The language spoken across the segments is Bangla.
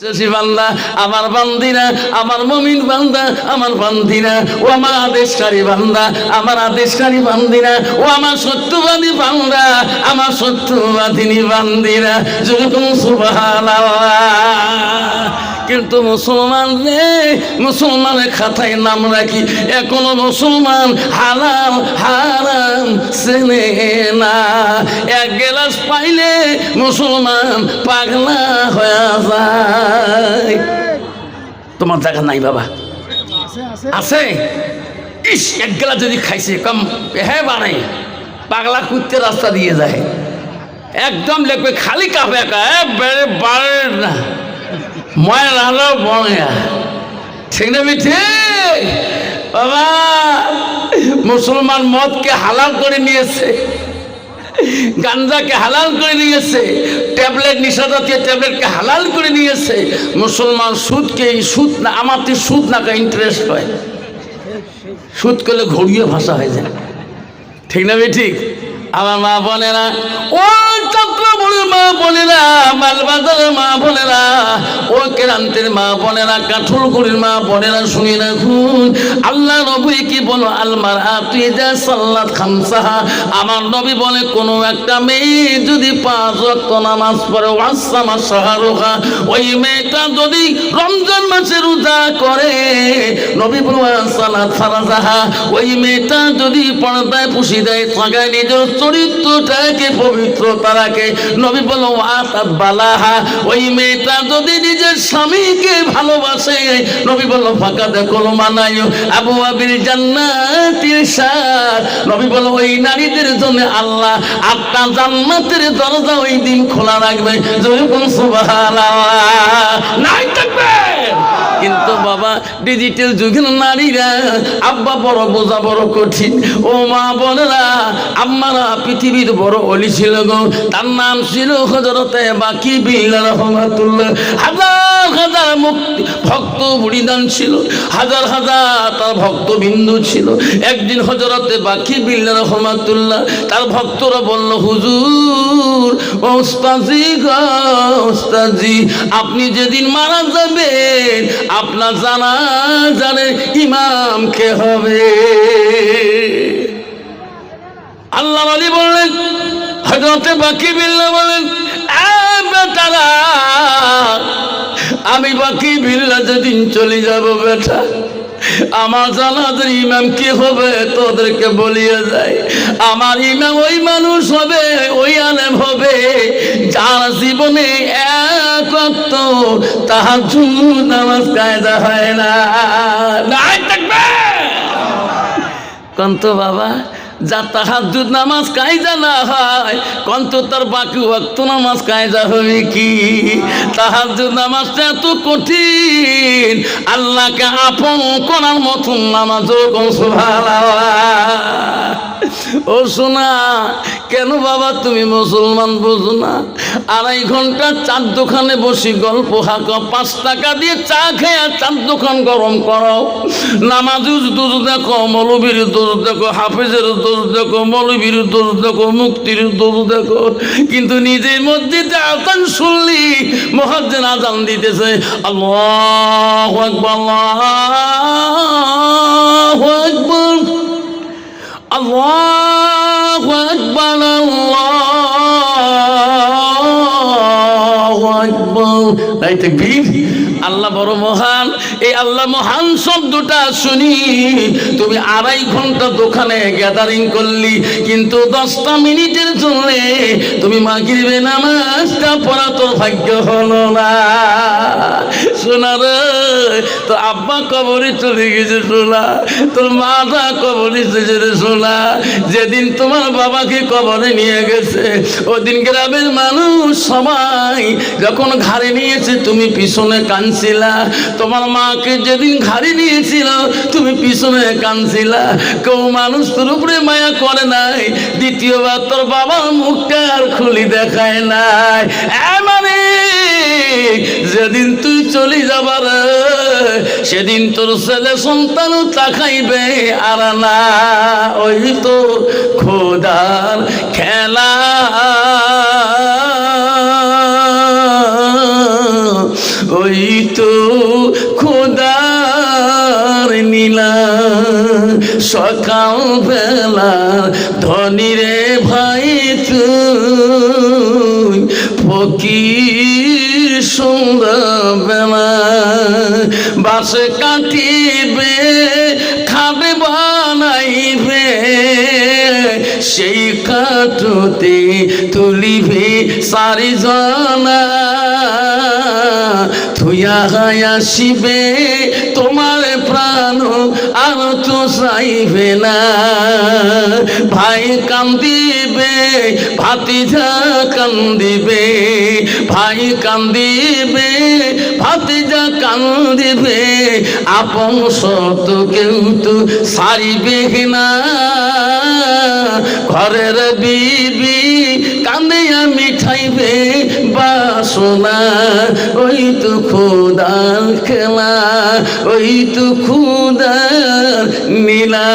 বান্দা আমার বান্দিরা, আমার মুমিন বান্দা আমার বান্দিরা, ও আমার আদেশকারী বান্দা আমার আদেশকারী বান্দিরা, ও আমার সত্যবাদী বান্দা আমার সত্যবাদিনী বান্দিরা, যেরকম সুবহানাল্লাহ। কিন্তু মুসলমান রে, মুসলমানের খাতায় নাম রাখি, এখনো মুসলমান হালাল হারাম চেনে না। এক গ্লাস পাইলে মুসলমান পাগলা হয়ে যায়। তোমার জায়গা নাই বাবা? আছে? ইস, এক গ্লাস যদি খাইছে কম হ্যাঁ বানাই পাগলা কুত্তে রাস্তা দিয়ে যায়, একদম লেখবে খালি কাপে একা বাড়ে না ময়লা বয়া, ঠিক না মিঠে বাবা? মুসলমান মদকে হালাল করে নিয়েছে, গাঞ্জাকে হালাল করে নিয়েছে, ট্যাবলেট নিশাজাতীয় ট্যাবলেটকে হালাল করে নিয়েছে। মুসলমান সুদকে, সুদ না আমাদের সুদ না ইন্টারেস্ট হয়, সুদ করলে ঘড়িয়ে ভাষা হয়ে যায়, ঠিক না ঠিক? আমার মা বোনেরা, ও চক্রবুড়ির মা বোনেরা, মালবাজারের মা বোনেরা, ও কেরান্তের মা বোনেরা, কাঠুরগুড়ির মা বোনেরা, শুনে রাখুন আল্লাহ নবী কি বলো, আলমার তুই যা সাল্লাত খামসাহা, আমার নবী বলে কোনো একটা মেয়ে যদি 5 ওয়াক্ত নামাজ পড়ে, ওয়াসামা শাহরুহা, ওই মেয়েটা যদি রমজান মাসে রোজা করে, নবী বলে সালাত ফারাজাহা, ওই মেয়েটা যদি পর্দায় পুষি দেয়, থাকায় নিজের চরিত্রটাকে পবিত্রতা রাখে, নবী বলো আতাত বালাহা, ওই মেয়েটা যদি নিজের স্বামীকে ভালোবাসে, নবী বলো ফাঁকা দেখো মানায় আবু আবির জান্নাতির সার, নবী বলো ওই নারীদের জন্য আল্লাহ 8টা জান্নাতের দরজা ওই দিন খোলা রাখবে, যেরকম সুবহানাল্লাহ নাই থাকবে। কিন্তু বাবা ডিজিটাল যুগের নারীরা, আব্বা বড় বোঝা বড় কঠিন, ও মা বোনেরা, আম্মারা পৃথিবীর বড় অলি ছিল গো, তার নাম ছিল হযরতে বাকি বিল্লাহ রহমাতুল্লাহ। হাজার হাজার ভক্ত বুড়িদান ছিল, হাজার হাজার তার ভক্তবিন্দু ছিল। একদিন হযরতে বাকি বিল্লাহ রহমাতুল্লাহ তার ভক্তরা বলল, হুজুর ওস্তাজি গো ওস্তাজি, আপনি যেদিন মারা যাবেন আপনার জানাজার ইমাম কে হবে? আল্লাহ ওয়ালি বললেন, হযরতে বাকি বিল্লাহ বলেন, বেটারা আমি বাকি বিল্লাহ যেদিন চলে যাব বেটা, আমার জানাজার ইমাম কি হবে তোদেরকে বলিয়ে যায়। আমার ইমাম ওই মানুষ হবে, ওই আলেম হবে যার জীবনে এক ওয়াক্ত তাহাজ্জুদ নামাজ কায়দা হয় না। নাই থাকবে কন্ত বাবা, যা তাহাজ্জুদ নামাজ কায়দা না হয় কন্ত তার বাকি ওয়াক্ত নামাজ কায়দা হবে কি? তাহাজ্জুদ নামাজটা এত কঠিন, আল্লাহকে আপন করার মতন নামাজ। সুবহানাল্লাহ। ও সোনা, কেন বাবা তুমি মুসলমান বোঝো না? 2.5 ঘন্টা চার দোকানে বসি গল্প হাঁকো, 5 টাকা দিয়ে চা খেয়ে চার দোকান গরম করো, নামাজুর দোষ দেখো, মৌলবীর দোষ দেখো, হাফেজের দোষ দেখো, মৌলবীর দোষ দেখো, মুক্তির দোষ দেখো, কিন্তু নিজের মধ্যে আজান শুনলি মুয়াজ্জিন আজান দিতেছে, আল্লাহু আকবার আল্লাহু আকবার আল্লাহু আকবার আল্লাহু আকবার। তাই তাকবীর। আল্লাহ বড় মহান, এই আল্লাহ মহান শব্দটা শুনি তুমি 2.5 ঘন্টা দোকানে গ্যাদারিং করলি, কিন্তু 10টা মিনিটের জন্য তুমি মাগরিবে নামাজটা পড়া তোর ভাগ্য হলো না। শোনা রে, তো আব্বা কবরে চলে গেছে শোনা, তোর মাটা কবরে চলে গেছে শোনা, যেদিন তোমার বাবাকে কবরে নিয়ে গেছে ওদিন গ্রামের মানুষ সবাই যখন ঘাড়ে নিয়েছে তুমি পিছনে কাঁদছিলা, তোমার মাকে যেদিন ঘাড়ে নিয়েছিল তুমি পিছনে কাঁদছিলা, কেউ মানুষ তোর উপরে মায়া করে নাই, দ্বিতীয়বার তোর বাবার মুখটা আর খুলি দেখায় নাই। মানে যেদিন তুই চলে যাবার সেদিন তোর ছেলে সন্তানও তাকাইবে আর না, ওই তো খোদার খেলা। ওই তো খোদার নীলা সকাল বেলা ধনী রে ভাই তুই ফকির সন্ধ্যাবেলা বাসে কাটিবে খাবে বানাইবে সেই কাটুতে তুলিবে সারি জনা থুয়া আসিবে তোমার প্রাণ আর তো চাইবে না ভাই কান্দিবে ভাতিজা কান্দিবে ভাই কান্দিবে ভাতিজা কান্দিবে আপন সত কেউ তো সারিবে না ঘরের বিবি কান্দিয়া মিঠাইবে বাসনা ওই তো খোদার খেলা ওই তো খোদার নীলা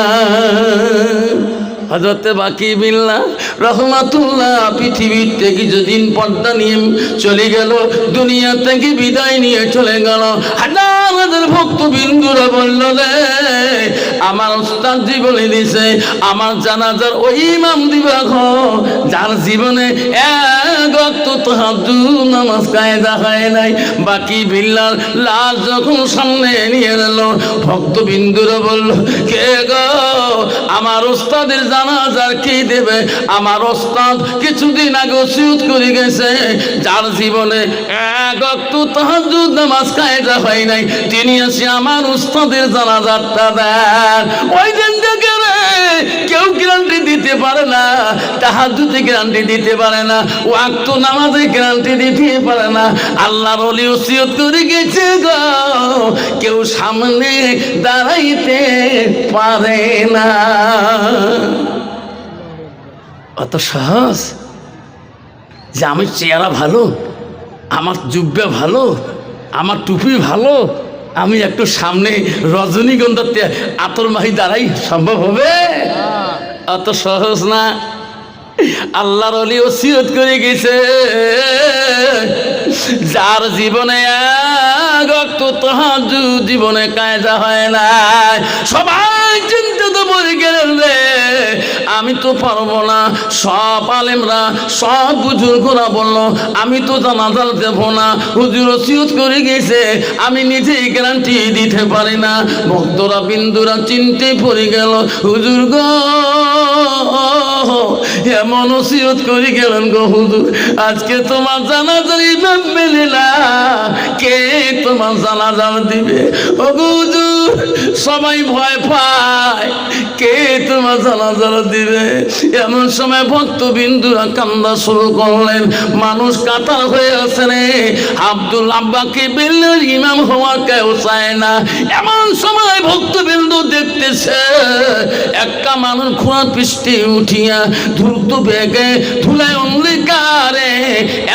হযরতে বাকি বিল্লাহ রহমাতুল্লাহ পৃথিবীর থেকে কিছুদিন পর্দা নিয়ে চলে গেল, দুনিয়া থেকে বিদায় নিয়ে চলে গেল। হাজার ভক্তবিন্দুরা বলল রে আমার ওস্তাদ জি বলে দিছে আমার জানাজার ওই ইমাম দিবা গো যার জীবনে এক ওয়াক্ত তাহাজ্জুদ নামাজ কায়দা হয় নাই। বাকি বিল্লাহর লাশ যখন সামনে নিয়ে এল ভক্তবিন্দুরা বলল কে গো আমার ওস্তাদের জানাজার কি দেবে? আমার ওস্তাদ কিছুদিন আগে ওসিয়ত করে গেছে যার জীবনে এক ওয়াক্ত তাহাজ্জুদ নামাজ কায়দা হয় নাই তিনি এসে আমার ওস্তাদের জানাজারটা দেন। ওই দিন থেকে কেউ গ্যারান্টি দিতে পারে না, তাহাজ্জুদে গ্যারান্টি দিতে পারে না, ওয়াক্ত নামাজে গ্যারান্টি দিতে পারে না। আল্লাহর ওলি ওসিয়ত করে গেছে গো কেউ সামনে দাঁড়াইতে পারে না। অত সহজ যে আমি চেহারা ভালো, আমার জুব্বা ভালো, আমার টুপি ভালো, আমি একটু সামনে রজনীগন্ধাতে আতর মাহি দাঁড়াই সম্ভব হবে? অত সহজ না। আল্লাহর ওলি ওসিয়ত করে গেছে যার জীবনে এক ওয়াক্ত তাহাজ্জুদ জীবনে কায়দা হয় না সবাই চিন্তিত পড়ে গেলেন রে আমি তো পারবো না। সব আলেমরা সব বুজুর্গরা বলল আমি তো জানাজার দেব না, হুজুর ওসিয়ত করে গেছে আমি নিজেই গ্যারান্টি দিতে পারি না। ভক্তরা বিন্দুরা চিন্তে পড়ে গেল হুজুর গো এমন ওসিয়ত করে গেলেন গো হুজুর আজকে তোমার জানাজার ইমাম মেলে না, কে তোমার জানাজা দিবে? ও গো হুজুর সবাই ভয় পায়, কে তোমার জানাজা দিবে? এমন সময় ভক্তবিন্দুরা কান্দা শুরু করলেন। মানুষ কাতার হয়ে আছে রে, আব্দুল আব্বাকে বিল্লাহর ইমাম হওয়া কেউ চায় না। এমন সময় ভক্তবিন্দু দেখতেছে একটা মানুষ ঘোড়া পৃষ্ঠে উঠিয়া দ্রুত বেগে ধুলায় অন্ধকারে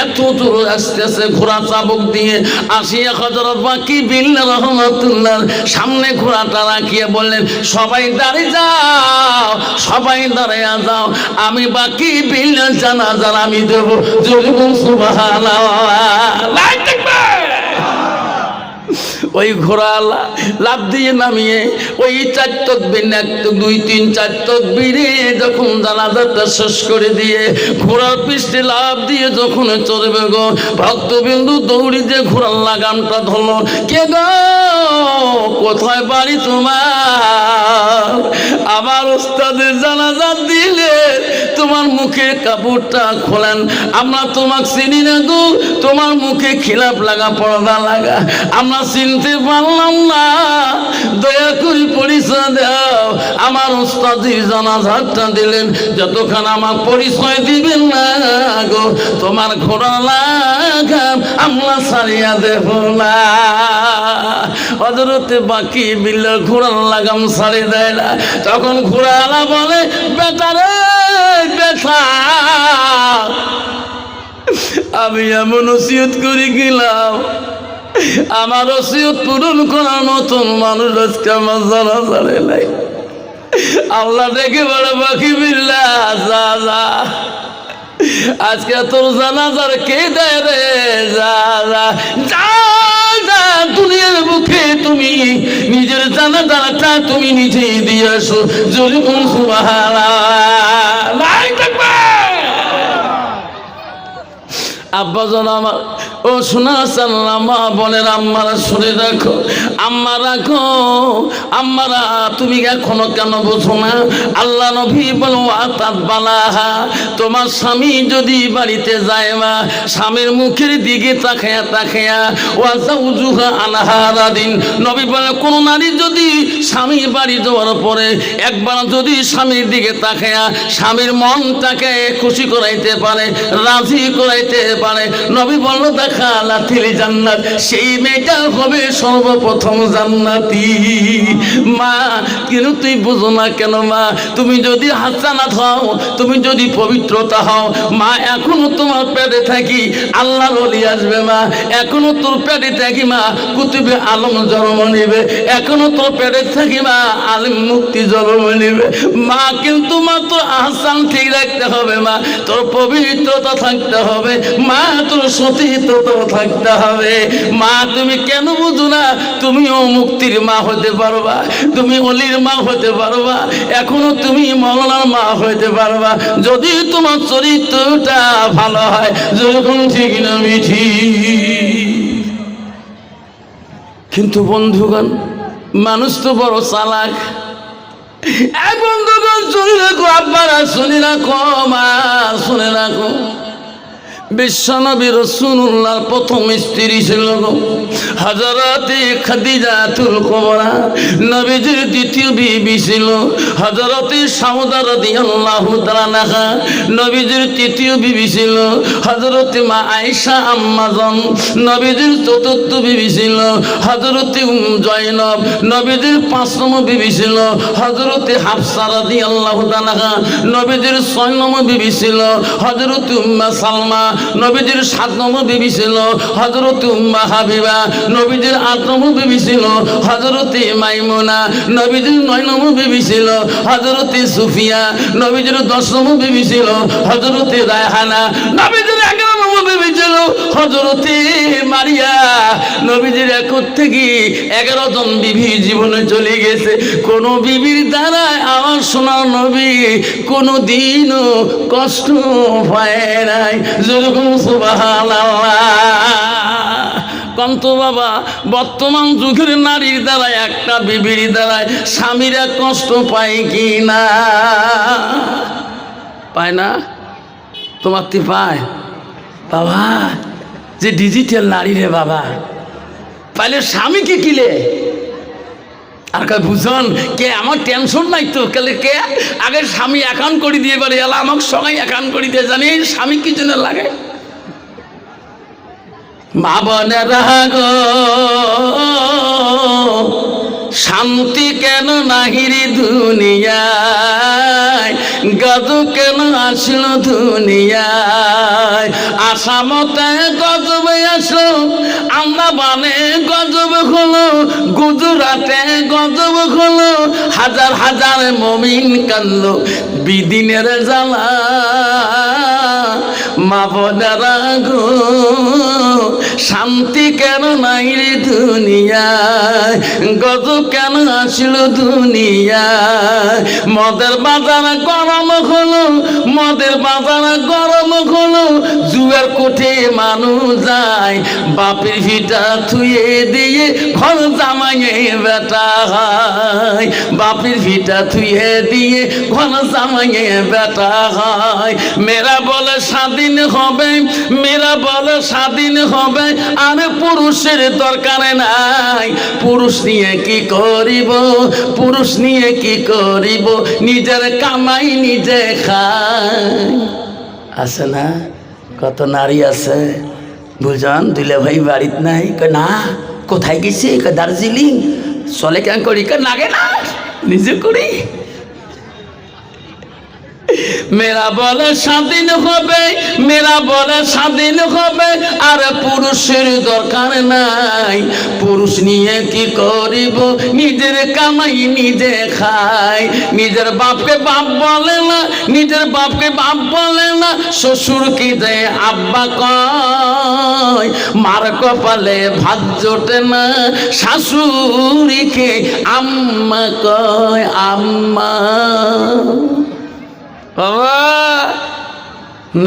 এত দূর আসতেছে ঘোড়া চাবুক দিয়ে আসিয়া হযরত বাকি বিল্লাহ রহমাতুল্লাহর সামনে ঘোড়াটা রাখিয়ে বললেন সবাই দাঁড়িয়ে যাও, সবাই দাঁড়িয়ে যাও, আমি বাকি বিল্লাহ জানাজার আমি দেব। জোরে বল সুবহানাল্লাহ। ওই ঘোড়া লাফ দিয়ে নামিয়ে ওই 4 তাকবীর 1 2 3 4 তাকবীরে যখন জানাজাটা শেষ করে দিয়ে ঘোড়ার পিঠে লাফ দিয়ে যখন চড়বে গো ভক্তবিন্দু দৌড়ি যে ঘোড়ার লাগামটা ধরলো। কে গো কোথায় বাড়ি তোমার? আমার ওস্তাদের জানাজা দিলে তোমার মুখের কাপড়টা খোলেন, আমরা তোমাকে চিনি না গো, তোমার মুখে খিলাপ লাগা পর্দা লাগা আমরা চিনতে পারলাম না, দয়া করে পরিচয় দাও। আমার ওস্তাদের জানাজাটা দিলেন যতক্ষণ আমার পরিচয় দিবেন না গো তোমার ঘোড়া লাগাম আমরা ছাড়িয়া দেব না। হযরতে বাকি বিল্লাহর ঘোড়ার লাগাম ছাড়িয়ে দেয় না। তখন ঘোড়াওয়ালা বলে বেটারে বেটা আমি এমন ওসিয়ত করে গেলাম আমার ওসিয়ত পূরণ করার মতন মানুষ আজকে আমার জানাজা নাই। আল্লাহ দেখে বলে বাকি বিল্লাহ যা যা আজকে তোর জানাজার কে দেয় রে, যা যা তুমি নিজেই দিয়ে আসো। জোরে বলুন সুবহানাল্লাহ। আব্বাজান আমার, ও শোনা সাল্লামা বলেন, আম্মারা শুনে রাখো, আম্মা রাখো, আম্মারা তুমি এখনো কেন বোঝো না? আল্লাহ নবী বলো আতাত বালাহা, তোমার স্বামী যদি বাড়িতে যায় মা, স্বামীর মুখের দিকে তাকায়া তাকায়া ওয়াজাউজুহা আনহারাদিন, নবী বলে কোন নারী যদি স্বামীর বাড়ি যাওয়ার পরে একবার যদি স্বামীর দিকে তাকায়া স্বামীর মনটাকে খুশি করাইতে পারে, রাজি করাইতে পারে, নবী বলল দেখা লাথিল জান্নাত, সেই মেয়েটা হবে সর্বপ্রথম জান্নাতি। মা কিন্তু তুই বুঝো না কেন মা, তুমি যদি হাসানাত হও, তুমি যদি পবিত্রতা হও মা, এখনো তোমার পেটে থাকি আল্লাহর ওলি আসবে মা, এখনো তোর পেটে থাকি মা কুতুবে আলম জন্ম নেবে, এখনো তোর পেটে থাকি মা আলিম মুক্তি জন্ম নেবে মা। কিন্তু মা তোর আহসান ঠিক রাখতে হবে মা, তোর পবিত্রতা থাকতে হবে মা, তোর সতীর্থতা থাকতে হবে মা। তুমি কেন বুঝো না? তুমিও মুক্তির মা হতে পারবা, তুমি অলির মা হতে পারবা, এখনো তুমি মওলানার মা হতে পারবা যদি তোমার চরিত্রটা ভালো হয়। যখন ঠিক না মিঠি। কিন্তু বন্ধুগণ, মানুষ তো বড় চালাক। এই বন্ধুগণ শুনে রাখো, আব্বারা শুনে রাখো, মা শুনে রাখো, বিশ্বনবী রাসূলুল্লাহর প্রথম স্ত্রী ছিল হযরতে খাদিজাতুল কুবরা, নবীজির দ্বিতীয় বিবি ছিল হযরতে সাউদা রাদিয়াল্লাহু তাআলা আনহা, নবীজির তৃতীয় বিবি ছিল হযরতে মা আয়েশা আম্মাজান, নবীজির চতুর্থ বিবি ছিল হযরতে জয়নব, নবীজির পাঁচম বিবি ছিল হযরতে হাফসা রাদিয়াল্লাহু তাআলা আনহা, নবীজির ছয় নম্বর বিবি ছিল হযরতে উম্মে সালমা, নবীজির 7 নম্বর বিবি ছিল হযরত উম্মে হাবিবা, নবীজির 8 নম্বর বিবি ছিল হযরতে মাইমুনা, নবীজির 9 নম্বর বিবি ছিল হযরতে সুফিয়া, নবীজির 10 নম্বর বিবি ছিল হযরতে রায়হানা, নবীজির 11 নম্বর বিবি ছিল হযরতে মারিয়া। নবীজির 1 থেকে 11 জন বিবি জীবনে চলে গেছে, কোন বিবির দ্বারা আমার সোনার নবী কোনো দিনও কষ্ট পায় নাই। কন্ত বাবা, বর্তমান যুগের নারীর দ্বারা একটা বিবির দ্বারা স্বামীরা কষ্ট পায় কি না? পায় না? তোমার তি পায় বাবা? যে ডিজিটাল নারী রে বাবা, পাইলে স্বামীকে কিলে আর কয় বুঝন কে আমার টেনশন নাই তো, কেলে কে আগে স্বামী অ্যাকাউন্ট করে দিয়ে পারে, এলা আমাকে সবাই অ্যাকাউন্ট করে দিয়ে জানি স্বামী কি জন্য লাগে। মা বোনেরা গো, শান্তি কেন নাহিরি দুনিয়ায়, গজব কেন আসলো দুনিয়ায়, আসামতে গজব আসলো, আন্দামানে গজব হলো, গুজরাটে গজব হলো, হাজার হাজার মুমিন কাঁদলো বিদিনের জ্বালা। মা বোনেরা গো, শান্তি কেন নাই রে দুনিয়ায়, গজব কেন আসলো দুনিয়ায়। মদের বাজার গরম হলো, মদের বাজার গরম হলো, জুয়ার কোঠে মানুষ যায়, বাপের ভিটা থুয়ে দিয়ে ঘর জামাইয়ে বেটা হয়, বাপের ভিটা থুয়ে দিয়ে ঘর জামাইয়ে বেটা হয়। মেয়েরা বলে স্বাধীন হবে, মেয়েরা বলে স্বাধীন হবে, আর পুরুষের দরকার নাই, পুরুষ নিয়ে কি করিব, পুরুষ নিয়ে কি করিব, নিজের কামাই নিজে খায়। আছে না কত নারী আছে, বুঝান দিলে ভাই বাড়িতে নাই, না কোথায় গেছে, দার্জিলিং চলে কেন করি, লাগে না নিজে করি। মেয়েরা বলে স্বাধীন হবে, মেয়েরা বলে স্বাধীন হবে, আর পুরুষের দরকার নাই। পুরুষ নিয়ে কি করিব, নিজের কামাই নিজে খায়। নিজের বাপকে বাপ বলে না, নিজের বাপকে বাপ বলে না, শ্বশুর কি দেয় আব্বা কয়। মার কপালে ভাত জোটে না, শাশুড়িকে আম্মা কয় আম্মা। বাবা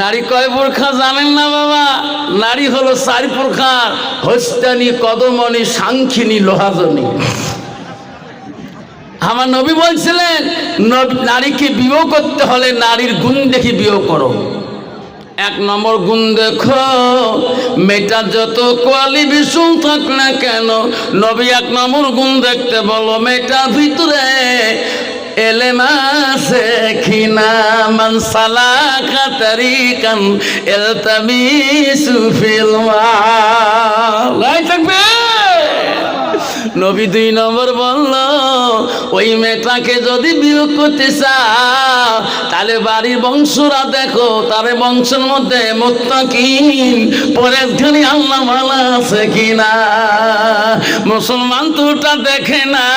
নারী কয় প্রকার জানেন না বাবা? নারী হলো 4 প্রকার: হস্তানি, কদমনি, সাংখিনী, লোহাজনী। আমার নবী বলছিলেন নারীকে বিবাহ করতে হলে নারীর গুণ দেখে বিবাহ করো। 1 নম্বর গুণ দেখো, মেয়েটা যত কোয়ালিফিকেশন থাক না কেন, নবী 1 নম্বর গুণ দেখতে বলো, মেয়েটার ভিতরে এলেম আছে কিনা। মান সালাকা তারিকান ইলতামিসু ফিল মা থাকবে। নবী 2 নম্বর বলল, ওই মেয়েটাকে যদি বিয়ে করতে চাও তাহলে বাড়ির বংশরা দেখো, তার বংশের মধ্যে মুত্তাকিন পরেশগারী আল্লাহ ভালো আছে কিনা। মুসলমান তো ওটা দেখে না,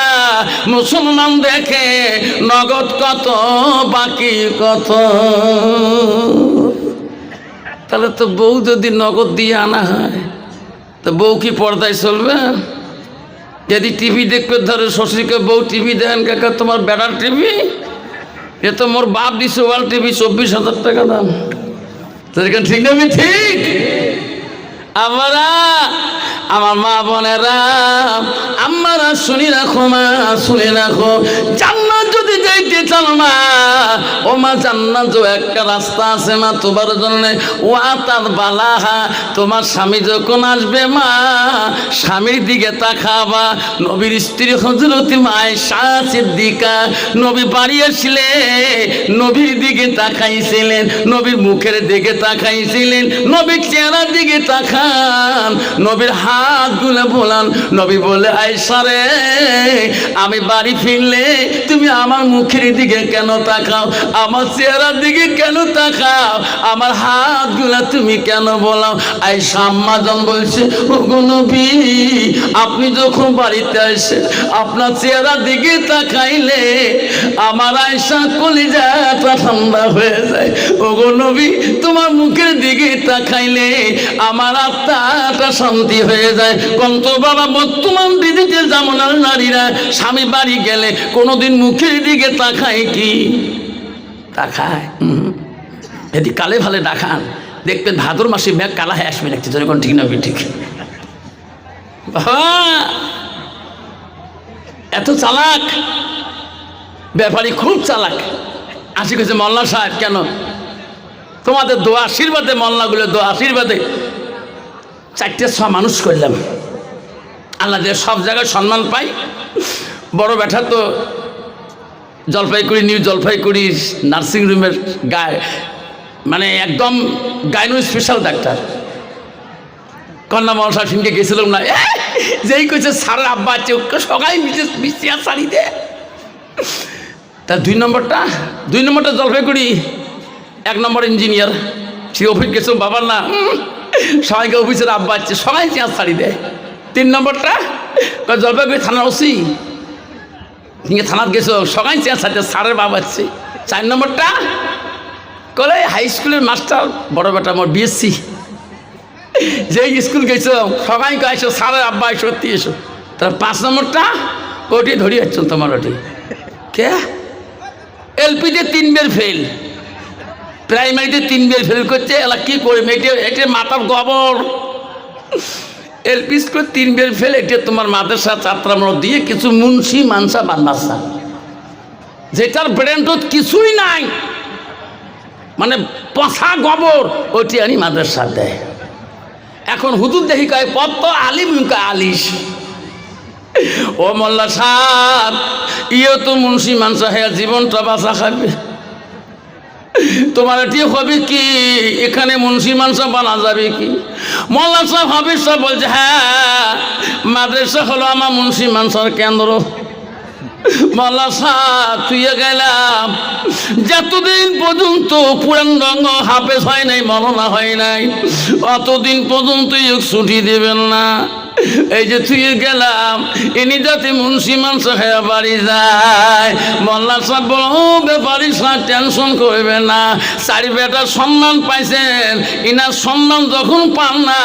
মুসলমান দেখে নগদ কত বাকি কত। তাহলে তো বউ যদি নগদ দিয়ে আনা হয় তো বউ কি পর্দায় চলবে? যদি টিভি দেখবে, ধরো শ্বশুরকে বউ টিভি দেন, কাকা তোমার বেড়ার টিভি, এ তো মোর বাপ দিছে ওয়াল টিভি 24,000 টাকা দাম। ঠিক না? ঠিক। আমার মা বোনেরা, আমারা শুনি রাখো, মা শুনি রাখো, জান্নাত যদি যাইতে চান মা, ও মা জান্নাত একটা রাস্তা আছে মা তোমার জন্য। ওয়াতার বালাহা, তোমার স্বামী যখন আসবে মা, স্বামীর দিকে তাকাবা। নবীর স্ত্রী হযরত আয়েশা সিদ্দিকা, নবী বাড়ি আসলে নবীর দিকে তাকাইছিলেন, নবীর মুখের দিকে তাকাইছিলেন, নবীর চেহারার দিকে তাকান, নবীর হাতগুলো বলান। নবী বলে, আয়েশা রে, আমি বাড়ি ফিরলে তুমি আমার মুখের দিকে কেন তাকাও, আমার চেহারার দিকে কেন তাকাও, আমার হাতগুলা তুমি কেন বলাও? আয়েশা আম্মাজান বলছে, ওগো নবী, আপনি যখন বাড়িতে আসেন আপনার চেহারার দিকে তাকাইলে আমার আয়েশা কলিজাটা ঠান্ডা হয়ে যায়। ওগো নবী, তোমার মুখের দিকে তাকাইলে আমার আত্মাটা শান্তি হয়ে যায়। কন্ত বাবা, বর্তমান ডিজিটাল জামানার নারীরা স্বামী বাড়ি গেলে কোনোদিন মুখের দিকে তাকায় কি? তাকায়? যদি কালে ভালে দেখান, দেখবেন ভাদর মাসে মেঘ কালা হয়ে আসবে দেখতে, যখন ঠিক না ঠিক। বাবা এত চালাক ব্যাপারী, খুব চালাক। আসি কেছে মোল্লা সাহেব, কেন তোমাদের দোয়া আশীর্বাদে, মোল্লাগুলো দোয়া আশীর্বাদে 4-6 মানুষ করলাম। আল্লাহ যে সব জায়গায় সম্মান পাই। বড় ব্যাটা তো জলপাইগুড়ি, নিউ জলপাইগুড়ি নার্সিংহোমের মানে একদম গাইনো স্পেশাল ডাক্তার। কন্যা মনসা সিংকে গেছিলাম না, যেই কইছে সারের আব্বা আছে, ওকে সবাই মিশিয়ার শাড়ি দে। তার 2 নম্বরটা জলপাইগুড়ি, 1 নম্বর ইঞ্জিনিয়ার। সে অফিস গেছিল বাবার না, সবাইকে অফিসের আব্বা আছে, সবাই চেয়ার শাড়ি দেয়। 3 নম্বরটা জলপাইগুড়ি থানার ওসি, থানার গেছো, সবাই চেয়ার শাড়ি সারের বাবা আছে। 4 নম্বরটা কলে হাই স্কুলের মাস্টার, বড় বেটা আমার বিএসসি। যেই স্কুল গেছো সবাইকে আইসো, সারের আব্বা আইসো, সত্যি এসো। তার 5 নম্বরটা ওটি ধরি আসছেন তোমার, ওটি কে এলপিতে 3 বার ফেল, প্রাইমারিতে 3 বার ফেল করছে। এলা কি করে মেয়েটে, এটা মাথার গোবর। এলপি স্কুলে 3 বার ফেল, এটা তোমার মাদ্রাসা ছাত্রামূলক দিয়ে কিছু মুন্সি মানসা বান্নাসা, যেটার ব্রেন তো কিছুই নাই, মানে পচা গোবর, ওটি আনি মাদ্রাসা দেয়। এখন হুজুর দেখি কয় পদ তো আলিম, আলিশ। ও মোল্লা সাহেব, ইয়ে তো মুন্সি মানসা হ্যাঁ জীবনটা বাঁচা খাবে। তোমার এটি হবে কি, এখানে মুন্সি মানসা বানা যাবে কি? মোল্লা সাহেব হাফিজ সাহেব বলছে, হ্যাঁ মাদ্রাসা হলো আমার মুন্সি মানসার কেন্দ্র। মালা সাহ তুইয়ে গেলাম, যতদিন পর্যন্ত পুরান রঙ হাফেজ হয় নাই, মরনা হয় নাই, অতদিন পর্যন্ত ছুটি দেবেন না। এই যে তুই গেলাম, ইনি যাতে মুন্সি মানুষ হয়ে বাড়ি যায়। মোল্লা সাহেব বলো ব্যাপারী সাহেব টেনশন করবে না, চারি বেটার সম্মান পাইছেন, ইনার সম্মান যখন পান না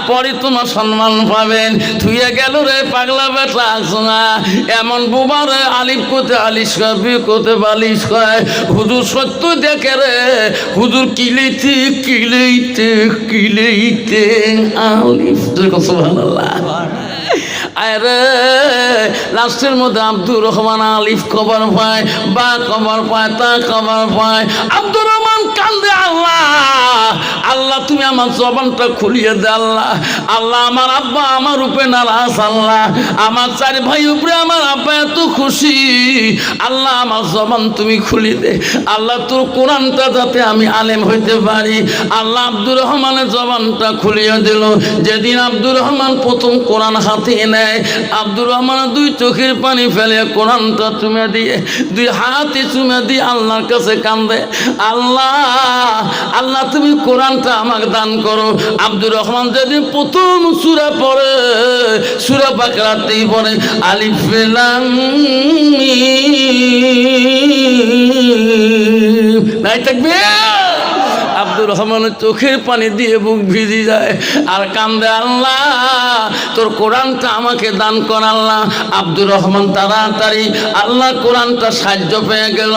পরে তোমার সম্মান পাবেন। থুয়ে গেল রে পাগলা বেটা আসনা, এমন বোবার আলিফ কোতে আলিশ কয়, বি কোতে বালিশ কয়। হুজুর সত্য দেখে রে, হুজুর কিলেইতে কিলেইতে কিলেইতে আলিফ। সুবহানাল্লাহ। আরে লাস্টের মধ্যে আব্দুর রহমান আলিফ কবর পায়, বা কবর পায়, তা কবর পায়। আব্দুর রহমান কান্দে, আল্লাহ আল্লাহ তুমি আমার জবানটা খুলিয়ে দে আল্লাহ। আল্লাহ আমার আব্বা আমার উপরে নারাজ, আল্লাহ আমার চার ভাই উপরে আমার আব্বা এত খুশি, আল্লাহ আমার জবান তুমি খুলি দে আল্লাহ, তোর কোরআনটা যাতে আমি আলেম হইতে পারি। আল্লাহ আব্দুর রহমানের জবানটা খুলিয়ে দিল। যেদিন আব্দুর রহমান প্রথম কোরআন হাতে নেয়, আব্দুর রহমান দুই চোখের পানি ফেলে কোরআনটা চুমে দিয়ে, দুই হাতে চুমে দিয়ে আল্লাহর কাছে কান্দে, আল্লাহ আল্লাহ তুমি কোরআনটা আমাকে দান করো। আব্দুর রহমান যেদিন প্রথম সূরা পড়ে, সূরা বাকারাতেই পড়ে আলিফ লাম মিম, নাই থাকবে। আব্দুর রহমানের চোখের পানি দিয়ে বুক ভিজে যায় আর কান্দে, আল্লাহ তোর কোরআনটা আমাকে দান কর আল্লাহ। আব্দুর রহমান তাড়াতাড়ি আল্লাহ কোরআনটা সাহায্য পেয়ে গেল,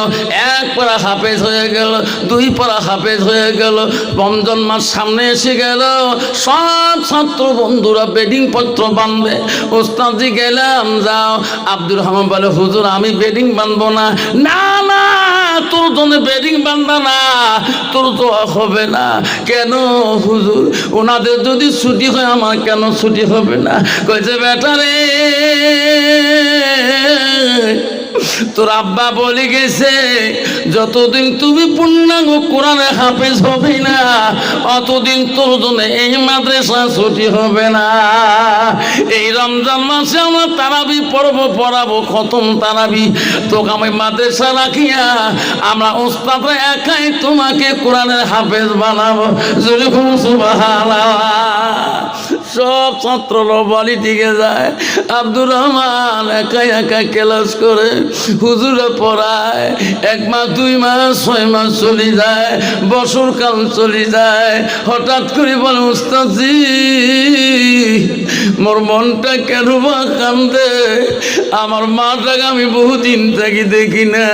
এক পারা হাফেজ হয়ে গেল, দুই পারা হাফেজ হয়ে গেল। রমজান মাস সামনে এসে গেল, সব ছাত্র বন্ধুরা বেডিং পত্র বাঁধবে। ওস্তাদজি গেলাম, যাও। আব্দুর রহমান বলে, হুজুর আমি বেডিং বাঁধবো না। না না, তোর জন্য বেডিং বাঁধবা না, তোর তো হবে না। কেন হুজুর? ওনাদের যদি ছুটি হয় আমার কেন ছুটি হবে না? কইছে বেটা রে, তোর আব্বা বলে গেছে যতদিন তুমি পূর্ণাঙ্গ কোরআনে হাফেজ হবে না অতদিন তোর জন্য এই মাদ্রাসা ছুটি হবে না। এই রমজান মাসে আমরা তারাবি পড়বো, পড়াবো খতম তারাবি, তোকে আমি মাদ্রাসা রাখিয়া আমরা ওস্তাদরা একাই তোমাকে কোরআনের হাফেজ বানাবো। সুবহানাল্লাহ। সব ছাত্ররা বাড়ি দিকে যায়, আব্দুর রহমান একা একা ক্লাস করে, হুজুরে পড়ায়। 1 মাস 2 মাস 6 মাস চলে যায়, বছরকাল চলে যায়। হঠাৎ করে বলে, উস্তাদজি মোর মনটা কেন বা কান্দে, আমার মাটাকে আমি বহুদিন থেকে দেখি না।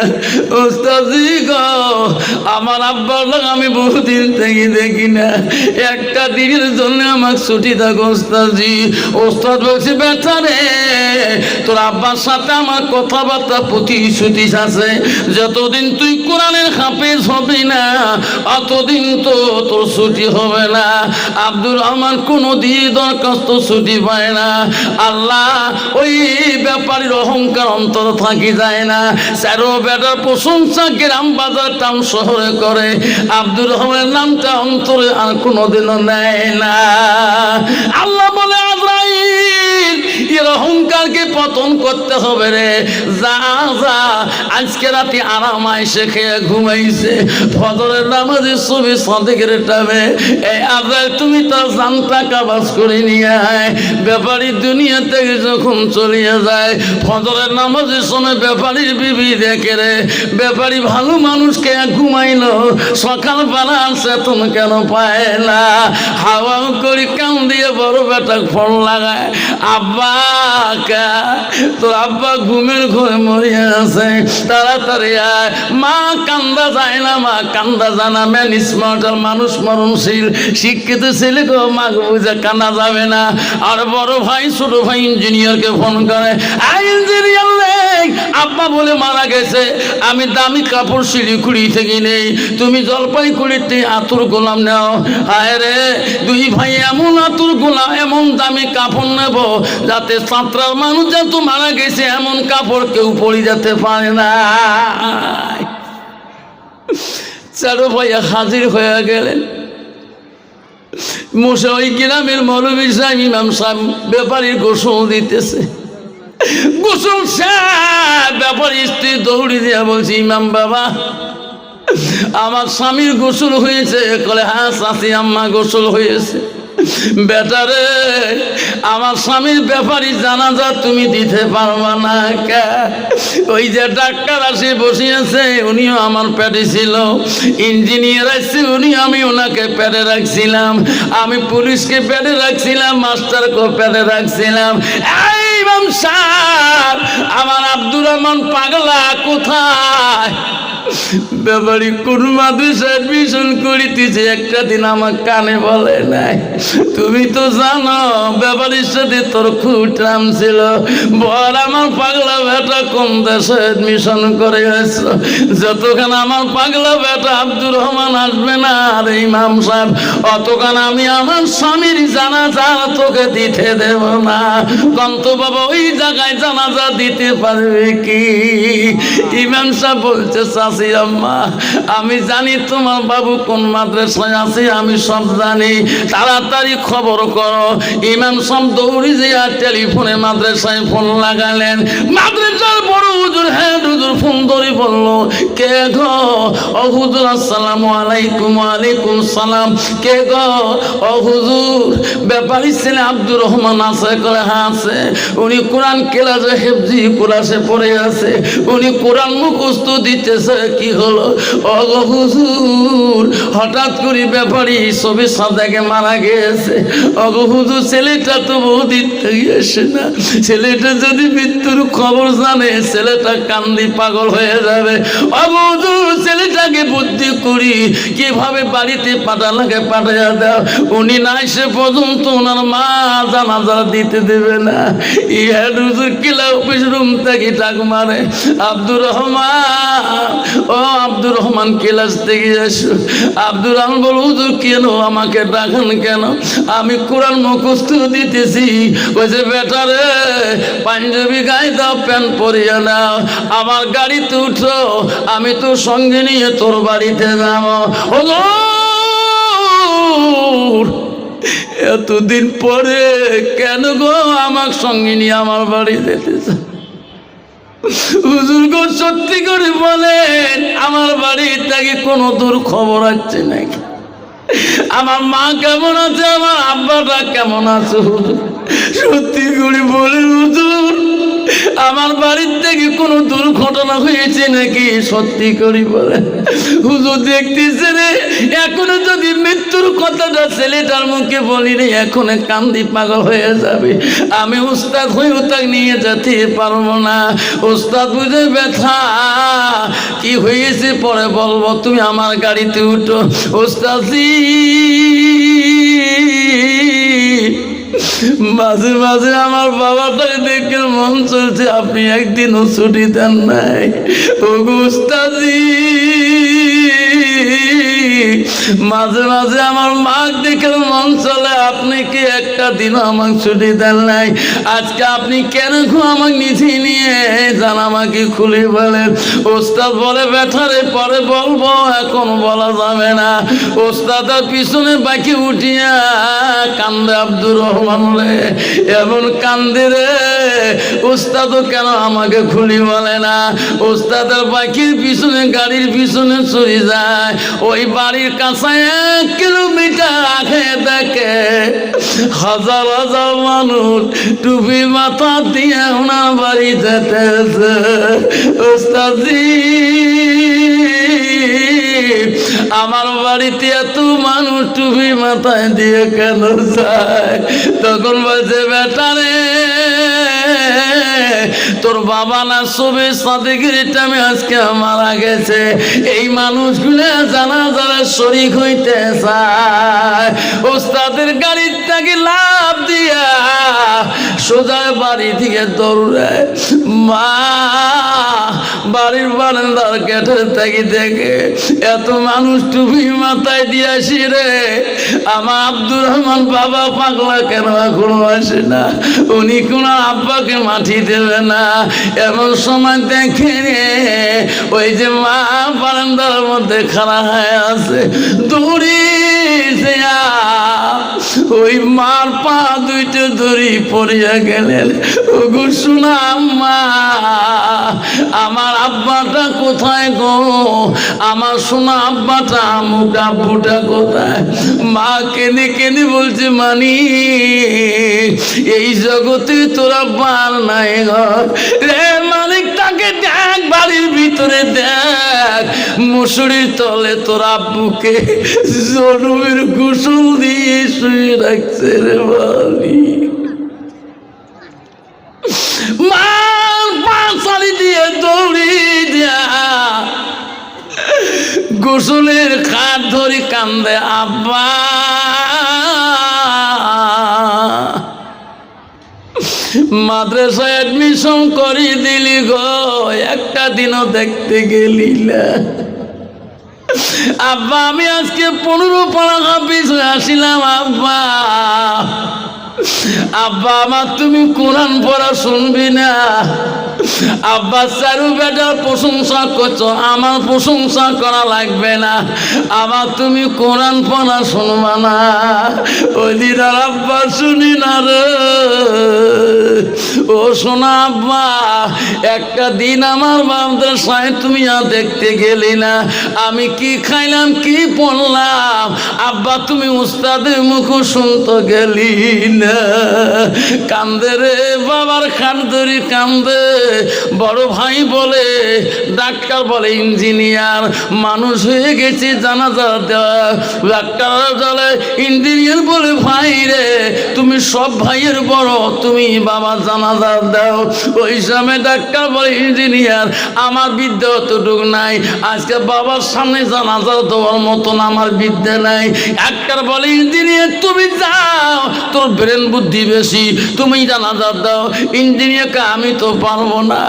উস্তাদজি গো, আমার আব্বাটাকে আমি বহুদিন থেকে দেখি না, একটা দিনের জন্য আমার ছুটি থাকো ওস্তাদজি। ওস্তাদ বলছে, বেটা রে তোর আব্বার সাথে আমার কথাবার্তা প্রতিশ্রুতি আছে, যতদিন তুই কোরআনের হাফেজ হবি না অতদিন তো তোর ছুটি হবে না। আব্দুর রহমান কোনো দিয়ে দরখাস্ত ছুটি পায় না। আল্লাহ ওই ব্যাপারীর অহংকার অন্তর থাকি যায় না, স্যারো বেটার প্রশংসা গ্রাম বাজার টাউন শহরে করে, আব্দুর রহমানের নামটা অন্তরে আর কোনোদিনও নেয় না। আল্লাহ বলে, আজরাইল এর অহংকারকে পতন করতে হবে রে, যা যা আজকে রাতে আরাম আইসে খেয়ে ঘুমাইছে, ফজরের নামাজে ছবি সাদেকের টাইমে এই আজরাইল তুমি তার জানটা কাবাজ করে নিয়ে আয়। ব্যাপারী দুনিয়া থেকে যখন চলিয়ে যায়, ফজরের নামাজের সময় ব্যাপারীর বিবি দেখে রে, ব্যাপারী ভালো মানুষকে ঘুমাইলো, সকালবেলা চেতন কেন পায় না? হাওয়া করি কান দিয়ে বড় বেটা ফোন লাগায়, আব্বা কা তো আব্বা ঘুমের ঘরে মরিয়া আছে, তাড়াতাড়ি আয়। মা কান্দা যায় না, মা কান্দা জানা ম্যান স্মার্ট আর মানুষ মরণশীল শিক্ষিত ছেলে গো, মা বুঝে কান্না যাবে না। আর বড় ভাই ছোট ভাই ইঞ্জিনিয়ারকে ফোন করে, ইঞ্জিনিয়ার নেই, আব্বা বলে মারা গেছে, আমি দামি কাপড় শিলিগুড়ি থেকে নেই, তুমি জলপাইগুড়িতে আতুর গোলাম নাও। হায় রে, দুই ভাই এমন আতুর গোলাম, এমন দামি কাপড় নেব যাতে ছাত্রার মানুষ যত মারা গেছে এমন কাপড় কেউ পরে যেতে পারে না। চারো ভাইয়া হাজির হয়ে গেলেন। ওই গ্রামের মৌলভী সাহেব ইমাম সাহেব ব্যাপারীর গোসল দিতেছে। গোসল শেষ, ব্যাপারী স্ত্রী দৌড়ি দিয়া বলছি, ইমাম বাবা আমার স্বামীর গোসল হয়েছে? বলে হ্যাঁ চাচি আম্মা গোসল হয়েছে। বেটারে আমার স্বামীর ব্যাপারী জানাজা তুমি দিতে পারবা না কে? ওই যে ডাক্তার আসে বসিয়েছে উনিও আমার পেটে ছিল, ইঞ্জিনিয়ার আসছে উনি, আমি ওনাকে পেটে রাখছিলাম, আমি পুলিশকে পেটে রাখছিলাম, মাস্টারকে পেটে রাখছিলাম। এই ইমাম সাহেব আমার আব্দুর রহমান পাগলা কোথায়? ব্যাপারী কোন মাদ্রাসায় এডমিশন করিতেছে একটা দিন আমার কানে বলে নাই। তুমি তো জানো ব্যাপারীর সাথে তোর খুব টান ছিল, বল আমার পাগলা বেটা কোন দেশে এডমিশন করে আসছো? যতক্ষণ আমার পাগলা বেটা আব্দুর রহমান আসবে না আর ইমাম সাহেব, অতক্ষণ আমি আমার স্বামীর জানাজা তোকে দিতে দেব না। কন্ত বাবা ওই জায়গায় জানাজা দিতে পারবে কি? ইমাম সাহেব বলছে, চাচি আম্মা আমি জানি তোমার বাবু কোন মাদ্রাসায় আছে, আমি সব জানি, তাড়াতাড়ি খবর করো। ইমাম সাহেব দৌড়ি যে টেলিফোনে মাদ্রাসায় ফোন লাগালেন। মাদ্রাসার বড় হুজুর হ্যাঁ হুজুর ফোন ধরে বলল, কে গো? ও হুজুর আসসালামু আলাইকুম। ওয়ালাইকুম সালাম। কে গো? ও হুজুর ব্যাপারী ছেলে আব্দুর রহমান আছে? করে হ্যাঁ আছে। উনি কোরআন ক্লাসে হেফজি ক্লাসে পড়ে আছে, উনি কোরআন মুখস্থ দিতেছে। কি হলো? ও হুজুর হঠাৎ করে ব্যাপারী ছবি সাদাকে মারা গিয়েছে। ও হুজুর ছেলেটা তো বহুদিন থেকে আসে না, ছেলেটা যদি মৃত্যুর খবর জানে ছেলেটা কান্দি পাগল হয়ে যাবে। ও হুজুর ছেলেটাকে বুদ্ধি করি কিভাবে বাড়িতে পাঠালাকে পাঠাইয়া দাও, উনি না এসে পর্যন্ত ওনার মা জানাজা দিতে দেবে না। ইহা হুজুর কিলা অফিস রুম থেকে ডাক মারে, আব্দুর রহমান, ও আব্দুর রহমান ক্লাস থেকে এসো। আব্দুর রহমান বল, হুজুর কেন আমাকে ডাকেন কেন? আমি কোরআন মুখস্থ দিতেছি। বলছে, বেটারে পাঞ্জাবি গায়ে দাও, প্যান্ট পরিয়ে নাও, আমার গাড়িতে উঠো, আমি তো সঙ্গে নিয়ে তোর বাড়িতে যাবো। হুজুর এতদিন পরে কেন গো আমার সঙ্গে নিয়ে আমার বাড়ি যেতেছে? হুজুর গো সত্যি করে বলেন আমার বাড়ি থেকে কোনো দূর খবর আসছে নাকি? আমার মা কেমন আছে, আমার আব্বাটা কেমন আছে? হুজুর সত্যি করে বলেন হুজুর আমার বাড়ির থেকে কোনো দুর্ঘটনা হয়েছে নাকি? সত্যি করে বলেন। হুজুর দেখতেছে রে এখনো যদি মৃত্যুর কথাটা ছেলেটার মুখে বলি রে এখন কান্দি পাগল হয়ে যাবে। আমি উস্তাদ হয়েও তাকে নিয়ে যেতে পারবো না। উস্তাদ বুঝে ব্যথা কি হয়েছে পরে বলবো, তুমি আমার গাড়িতে উঠো। উস্তাদজি মাঝে মাঝে আমার বাবাটাকে দেখে মন চলছে, আপনি একদিনও ছুটি দেন নাই। ও উস্তাদজি মাঝে মাঝে আমার মা দেখে মন চলে, আপনি কি একটা দিনও আমাকে ছুটি দেন নাই? আজকে আপনি কেন আমাকে নিচে নিয়ে যান, আমাকে খুলে বলেন। ওস্তাদ বলে, বেঠারে পরে বলবো, এখন বলা যাবে না। ওস্তাদের পিছনে বাকি উঠিয়া কান্দে আব্দুর রহমান রে, এমন কান্দে রে ওস্তাদও কেন আমাকে খুলি বলে না। ওস্তাদের বাকির পিছনে গাড়ির পিছনে চলে যায়, ওই বাড়ির কাছে 1 কিলোমিটার আগে দেখে হাজার হাজার মানুষ টুপি মাথা দিয়ে ওনার বাড়ি যেতেছে। ওস্তাদজি আমার বাড়িতে এত মানুষ টুপি মাথায় দিয়ে কেন যায়? তখন বলছে, বেটারে তোর বাবা না সবে সাদেকের টাইমে আজকে মারা গেছে, এই মানুষগুলো জানা যারা শরীক হইতে চায়। ওস্তাদের গাড়ির থেকে লাভ দিয়া সোজা বাড়ি থেকে দৌড়ায়। মা বাড়ির বারান্দার গেটের থেকে দেখে এত মানুষ টুপি মাথায় দিয়ে আসি রে, আমার আব্দুর রহমান বাবা পাগলা কেন এখনো আসে না? উনি কোন আব্বাকে মাটি দেবে না। এমন সময় দেখে রে ওই যে মা বারান্দার মধ্যে খাড়া হয়ে আছে, দৌড়ি ওই মার পা দুইটা ধরি পড়িয়া গেলেন। ওগো শোনা আম্মা, আমার আব্বাটা কোথায় গো? আমার শোনা আব্বাটা মুটা ফুটা কোথায়? মা কেঁদে কেঁদে বলছে, মানি এই জগতে তোরা পার নাই ঘর রে মালিক, তাকে দেখ বাড়ির ভিতরে দেখ, মুসুরির তলে তোর আব্বুকে জনমের গোসল দিয়ে শুয়ে রাখছে রে মালিক। মার পাঁচালি দিয়ে দৌড়ি দিয়া গোসলের খাট ধরি কান্দে, আব্বা মাদ্রাসায় অ্যাডমিশন করি দিলি গো, একটা দিনও দেখতে গেলি না। আব্বা আমি আজকে 15 পারা হাফিজ হয়ে আসিলাম। আব্বা আব্বা আমার তুমি কোরআন পড়া শুনবি না? আব্বা চারু বেটার প্রশংসা করছো, আমার প্রশংসা করা লাগবে না। আমার তুমি কোরআন পড়া শুনবা না? ওই দিন আর আব্বা শুনি না রে। ও শোনা আব্বা, একটা দিন আমার মাদ্রাসায় তুমি আর দেখতে গেলি না। আমি কি খাইলাম কি পড়লাম আব্বা তুমি উস্তাদের মুখ শুনতে গেলি না। কান্দে রে বাবার খাট ধরি কান্দে। বড় ভাই বলে ডাক্তার, বলে ইঞ্জিনিয়ার, মানুষ হয়ে গেছে জানাজা দেওয়া। ডাক্তার বলে ইঞ্জিনিয়ার, বলে ভাই রে তুমি সব ভাইয়ের বড়, তুমি বাবা জানাজা দাও। ওই সময় ডাক্তার বলে ইঞ্জিনিয়ার, আমার বিদ্যা অতটুকু নাই, আজকে বাবার সামনে জানাজা দেওয়ার মতন আমার বিদ্যা নাই। ডাক্তার বলে ইঞ্জিনিয়ার তুমি যাও, তোর ব্রেন বুদ্ধি বেশি, তুমি জানাজা দাও। ইঞ্জিনিয়ারকে আমি তো পারবো না।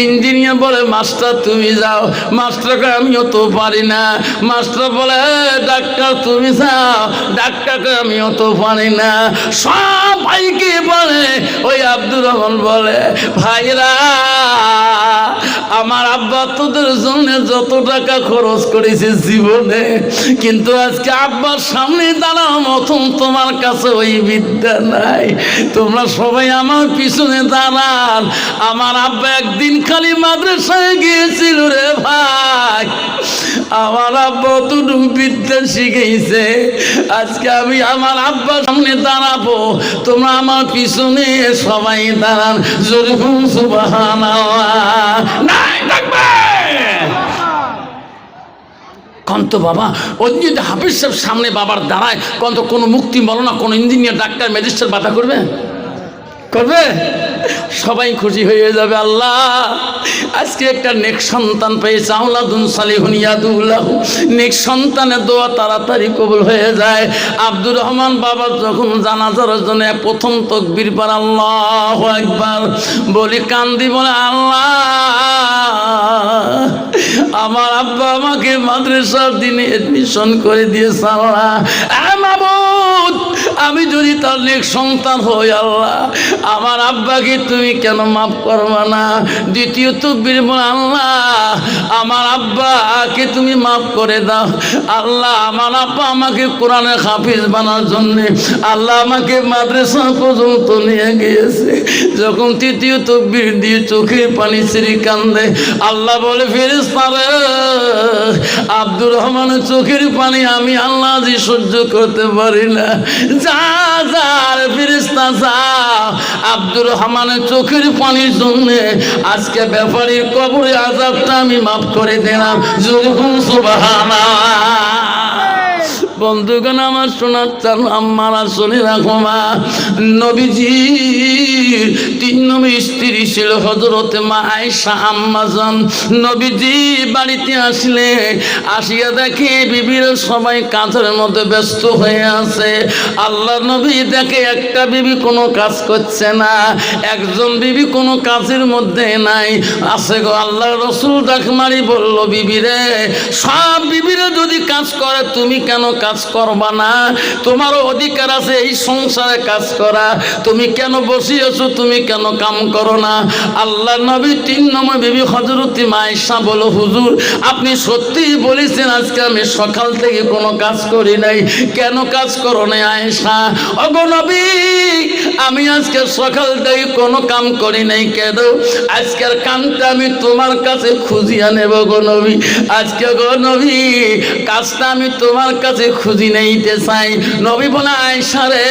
ইঞ্জিনিয়ার বলে মাস্টার তুমি যাও। মাস্টারকে আমিও তো পারি না। মাস্টার বলে ডাক্তার তুমি যাও। ডাক্তারকে আমিও তো পারি না। সব ভাইকে বলে, ওই আব্দুর রহমান বলে ভাইরা আমার আব্বা তোদের জন্য যত টাকা খরচ করেছে জীবনে, কিন্তু আজকে আব্বার সামনে দাঁড়ার মতন তোমার কাছে ওই বিদ্যা নাই। তোমরা সবাই আমার পিছনে দাঁড়ান। আমার আব্বা একদিন খালি মাদ্রাসায় গিয়েছিল রে ভাই, আমার আব্বা অতটুকু বিদ্যা শিখেছে। আজকে আমি আমার আব্বার সামনে দাঁড়াবো, তোমরা আমার পিছনে সবাই দাঁড়ান। জোরে বলুন সুবহানাল্লাহ। নাই থাকবে কন্ত বাবা, ওই যদি হাফিজ সাহেব সামনে বাবার দাঁড়ায় কন্ত কোনো মুক্তি মরনা, কোনো ইঞ্জিনিয়ার ডাক্তার ম্যাজিস্ট্রেট বাধা করবে? করবে? সবাই খুশি হয়ে যাবে। আল্লাহ আজকে একটা নেক সন্তান পেয়েছে, আওলাদুন সালিহুন ইয়াদুল্লাহু, নেক সন্তানের দোয়া তাড়াতাড়ি কবুল হয়ে যায়। আব্দুর রহমান বাবা যখন জানাজার জন্য প্রথম তাকবীর পড়ে আল্লাহু আকবার বলি কান্দি, বলে আল্লাহ আমার আব্বা আমাকে মাদ্রাসার দিনে এডমিশন করে দিয়েছে। আল্লাহ মাবুদ, আমি যদি তার নেক সন্তান হই আল্লাহ, আমার আব্বাকে তুমি কেন মাফ করবা না? দ্বিতীয় তাকবীর বলে আল্লাহ আমার আব্বাকে তুমি মাফ করে দাও। আল্লাহ আমার আব্বা আমাকে কোরআনের হাফিজ বানার জন্যে আল্লাহ আমাকে মাদ্রাসা পর্যন্ত নিয়ে গিয়েছে। যখন তৃতীয় তাকবীর দিয়ে চোখের পানি ছেড়ে কান্দে, আল্লাহ বলে ফেরেশতারা আব্দুর রহমানের চোখের পানি আমি আল্লাহ যে সহ্য করতে পারি না। যা যা ফেরেশতা যা, আব্দুর রহমানের চোখের পানির জন্য আজকে ব্যাপারীর কবরে আযাবটা আমি মাফ করে দিলাম। জোরে বলুন সুবহানাল্লাহ। বন্ধুগণ আমার শোনার চান আম্মারা শুনে রাখো মা, নবীজির 3 নম্বর স্ত্রী ছিল হযরতে মা আয়েশা আম্মাজান। নবীজি বাড়িতে আসলে আসিয়া দেখে বিবিরা সবাই কাজের মধ্যে ব্যস্ত হয়ে আছে। আল্লাহ নবী দেখে একটা বিবি কোনো কাজ করছে না, একজন বিবি কোনো কাজের মধ্যে নাই আছে গো। আল্লাহ রাসূল ডাক মারি বলল, বিবি রে, সব বিবিরা যদি কাজ করে তুমি কেন কাজ করবা না? তোমার অধিকার আছে এই সংসারে কাজ করা, তুমি কেন বসিয়েছো? তুমি কেন কাম করো না? আল্লাহ নবী 3 নম্বর বিবি হযরত আয়েশা বলো, হুজুর আপনি সত্যি বলেছেন, আজকে আমি সকাল থেকে কোনো কাজ করি নাই। কেন কাজ করো না আয়েশা? ওগো নবী, আমি আজকে সকাল থেকে কোনো কাম করি নাই। কেন? আজকের কামটা আমি তোমার কাছে খুঁজিয়া নেব গো নবী। আজকে গো নবী কাজটা আমি তোমার কাছে খুঁজি নেইতে চাই। নবী বলে, আয়েশা রে,